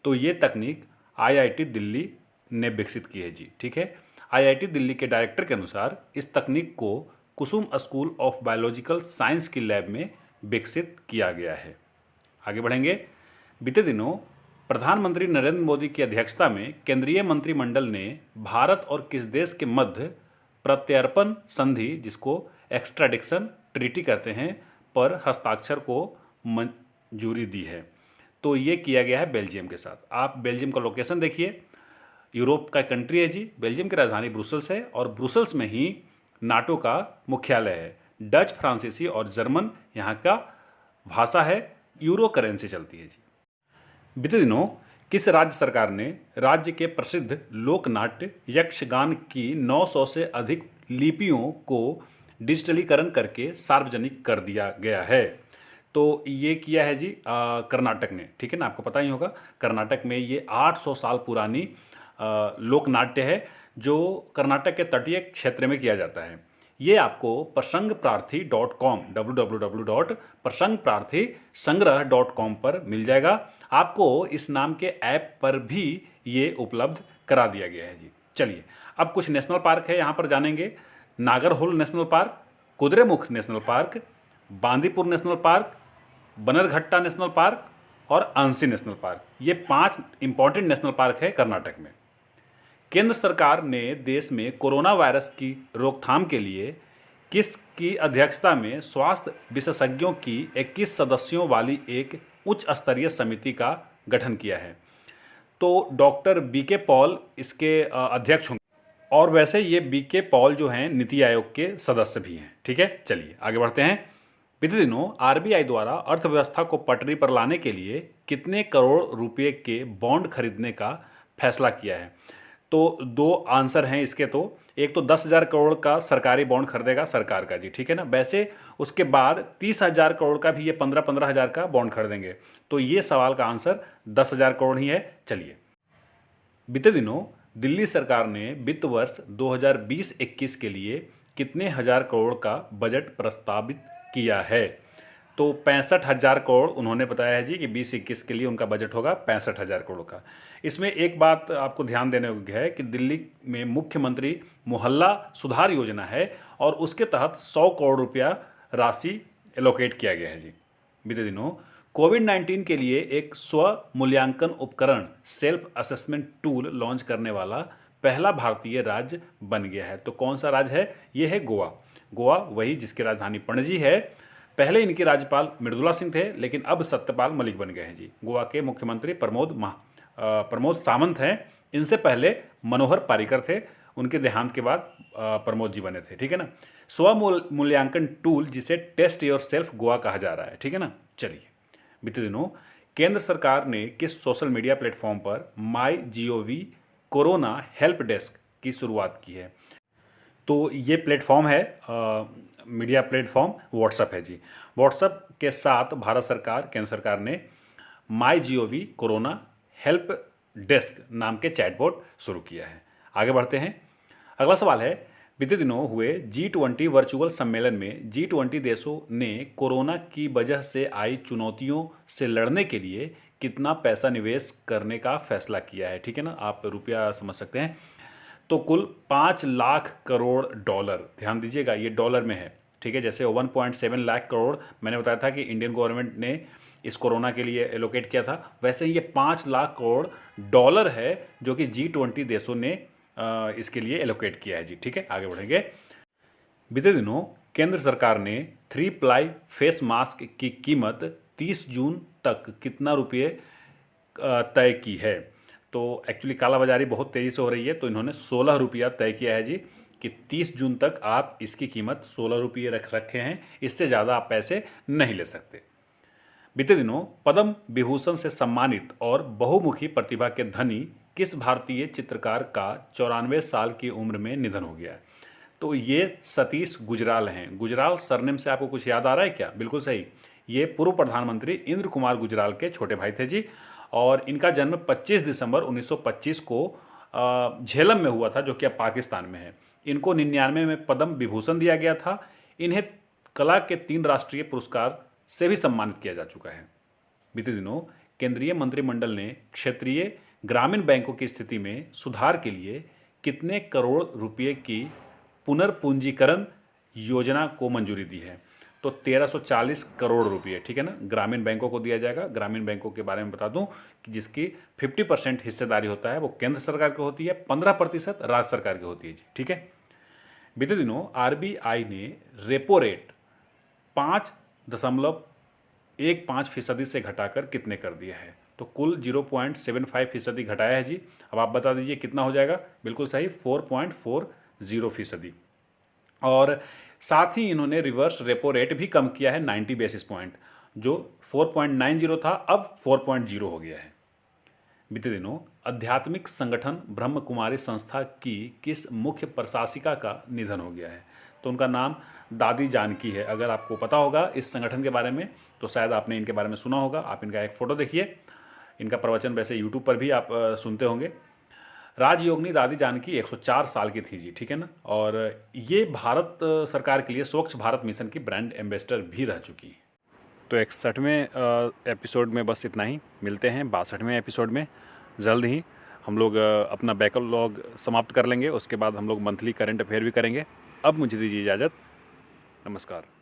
A: तो ये तकनीक IIT दिल्ली ने विकसित की है जी। ठीक है, IIT दिल्ली के डायरेक्टर के अनुसार इस तकनीक को कुसुम स्कूल ऑफ बायोलॉजिकल साइंस की लैब में विकसित किया गया है। आगे बढ़ेंगे। बीते दिनों प्रधानमंत्री नरेंद्र मोदी की अध्यक्षता में केंद्रीय मंत्रिमंडल ने भारत और किस देश के मध्य प्रत्यर्पण संधि, जिसको एक्स्ट्राडिक्शन ट्रीटी कहते हैं, पर हस्ताक्षर को मंजूरी दी है? तो ये किया गया है बेल्जियम के साथ। आप बेल्जियम का लोकेशन देखिए, यूरोप का कंट्री है जी। बेल्जियम की राजधानी ब्रुसेल्स है और ब्रुसेल्स में ही नाटो का मुख्यालय है। डच, फ्रांसीसी और जर्मन यहाँ का भाषा है। यूरो करेंसी चलती है जी। बीते दिनों किस राज्य सरकार ने राज्य के प्रसिद्ध लोकनाट्य यक्षगान की 900 से अधिक लिपियों को डिजिटलीकरण करके सार्वजनिक कर दिया गया है? तो ये किया है जी कर्नाटक ने। ठीक है ना, आपको पता ही होगा कर्नाटक में ये 800 साल पुरानी लोकनाट्य है जो कर्नाटक के तटीय क्षेत्र में किया जाता है। ये आपको प्रसंगप्रार्थी.com www.प्रसंगप्रार्थीसंग्रह.com पर मिल जाएगा। आपको इस नाम के ऐप पर भी ये उपलब्ध करा दिया गया है जी। चलिए, अब कुछ नेशनल पार्क है, यहाँ पर जानेंगे। Nagarhole national park, Kudremukh national park, Bandipur national park, Bannerghatta national park और अंसी नेशनल पार्क। ये 5 इंपॉर्टेंट नेशनल पार्क है कर्नाटक में। केंद्र सरकार ने देश में कोरोना वायरस की रोकथाम के लिए किसकी अध्यक्षता में स्वास्थ्य विशेषज्ञों की 21 सदस्यों वाली एक उच्च स्तरीय समिति का गठन किया है? तो डॉक्टर BK पॉल इसके अध्यक्ष होंगे। और वैसे ये BK पॉल जो हैं नीति आयोग के सदस्य भी हैं। ठीक है, चलिए आगे बढ़ते हैं। बीते दिनों RBI द्वारा अर्थव्यवस्था को पटरी पर लाने के लिए कितने करोड़ रुपए के बॉन्ड खरीदने का फैसला किया है? तो 2 आंसर हैं इसके। तो एक तो 10,000 करोड़ का सरकारी बॉन्ड खरीदेगा सरकार का जी। ठीक है ना, वैसे उसके बाद 30,000 करोड़ का भी ये 15-15 हज़ार का बॉन्ड खरीदेंगे। तो ये सवाल का आंसर 10,000 करोड़ ही है। चलिए, बीते दिनों दिल्ली सरकार ने वित्त वर्ष 2020-21 के लिए कितने हजार करोड़ का बजट प्रस्तावित किया है? तो 65,000 करोड़ उन्होंने बताया है जी कि 20-21 के लिए उनका बजट होगा 65,000 करोड़ का। इसमें एक बात आपको ध्यान देने योग्य है कि दिल्ली में मुख्यमंत्री मोहल्ला सुधार योजना है और उसके तहत 100 करोड़ रुपया राशि एलोकेट किया गया है जी। बीते दिनों कोविड-19 के लिए एक स्व मूल्यांकन उपकरण सेल्फ असेसमेंट टूल लॉन्च करने वाला पहला भारतीय राज्य बन गया है। तो कौन सा राज्य है? ये है गोवा। गोवा वही जिसकी राजधानी पणजी है। पहले इनके राज्यपाल मृदुला सिंह थे, लेकिन अब सत्यपाल मलिक बन गए हैं जी। गोवा के मुख्यमंत्री प्रमोद सावंत हैं। इनसे पहले मनोहर पारिकर थे, उनके देहांत के बाद प्रमोद जी बने थे। ठीक है ना, स्व मूल्यांकन टूल जिसे टेस्ट योर सेल्फ गोवा कहा जा रहा है। ठीक है ना, चलिए, बीते दिनों केंद्र सरकार ने किस सोशल मीडिया प्लेटफॉर्म पर MyGov कोरोना हेल्प डेस्क की शुरुआत की है? तो ये प्लेटफॉर्म है मीडिया प्लेटफॉर्म व्हाट्सएप है जी। व्हाट्सएप के साथ भारत सरकार, केंद्र सरकार ने MyGov कोरोना हेल्प डेस्क नाम के चैटबॉट शुरू किया है। आगे बढ़ते हैं। अगला सवाल है, बीते दिनों हुए G20 वर्चुअल सम्मेलन में G20 देशों ने कोरोना की वजह से आई चुनौतियों से लड़ने के लिए कितना पैसा निवेश करने का फैसला किया है। ठीक है ना, आप रुपया समझ सकते हैं। तो कुल 5 लाख करोड़ डॉलर, ध्यान दीजिएगा ये डॉलर में है। ठीक है, जैसे 1.7 लाख करोड़ मैंने बताया था कि इंडियन गवर्नमेंट ने इस कोरोना के लिए एलोकेट किया था, वैसे ये 5 लाख करोड़ डॉलर है जो कि G20 देशों ने इसके लिए एलोकेट किया है जी। ठीक है, आगे बढ़ेंगे। बीते दिनों केंद्र सरकार ने 3 प्लाई फेस मास्क की कीमत 30 जून तक कितना रुपये तय की है। तो एक्चुअली कालाबाजारी बहुत तेज़ी से हो रही है, तो इन्होंने 16 रुपया तय किया है जी कि 30 जून तक आप इसकी कीमत 16 रुपये रखे हैं, इससे ज़्यादा आप पैसे नहीं ले सकते। बीते दिनों पद्म विभूषण से सम्मानित और बहुमुखी प्रतिभा के धनी किस भारतीय चित्रकार का 94 साल की उम्र में निधन हो गया है। तो ये सतीश गुजराल हैं। गुजराल सरनेम से आपको कुछ याद आ रहा है क्या? बिल्कुल सही, ये पूर्व प्रधानमंत्री इंद्र कुमार गुजराल के छोटे भाई थे जी। और इनका जन्म 25 दिसंबर 1925 को झेलम में हुआ था, जो कि अब पाकिस्तान में है। इनको 99 में पद्म विभूषण दिया गया था। इन्हें कला के 3 राष्ट्रीय पुरस्कार से भी सम्मानित किया जा चुका है। बीते दिनों केंद्रीय मंत्रिमंडल ने क्षेत्रीय ग्रामीण बैंकों की स्थिति में सुधार के लिए कितने करोड़ रुपए की पुनर्पूंजीकरण योजना को मंजूरी दी है। तो 1340 करोड़ रुपए, ठीक है ना, ग्रामीण बैंकों को दिया जाएगा। ग्रामीण बैंकों के बारे में बता दूं कि जिसकी 50% हिस्सेदारी होता है वो केंद्र सरकार की होती है, 15% राज्य सरकार की होती है जी। ठीक है। बीते दिनों RBI ने रेपो रेट 5.15% से घटाकर कितने कर दिया है। तो कुल 0.75% घटाया है जी। अब आप बता दीजिए कितना हो जाएगा। बिल्कुल सही, 4.40%। और साथ ही इन्होंने रिवर्स रेपो रेट भी कम किया है 90 बेसिस पॉइंट, जो 4.90 था अब 4.0 हो गया है। बीते दिनों आध्यात्मिक संगठन ब्रह्म कुमारी संस्था की किस मुख्य प्रशासिका का निधन हो गया है। तो उनका नाम दादी जानकी है। अगर आपको पता होगा इस संगठन के बारे में तो शायद आपने इनके बारे में सुना होगा। आप इनका एक फ़ोटो देखिए। इनका प्रवचन वैसे यूट्यूब पर भी आप सुनते होंगे। राजयोगिनी दादी जानकी 104 साल की थी जी। ठीक है ना। और ये भारत सरकार के लिए स्वच्छ भारत मिशन की ब्रांड एम्बेसडर भी रह चुकी है। तो 61वें एपिसोड में बस इतना ही। मिलते हैं 62वें एपिसोड में जल्द ही। हम लोग अपना बैकलॉग समाप्त कर लेंगे, उसके बाद हम लोग मंथली करंट अफेयर भी करेंगे। अब मुझे दीजिए इजाज़त। नमस्कार।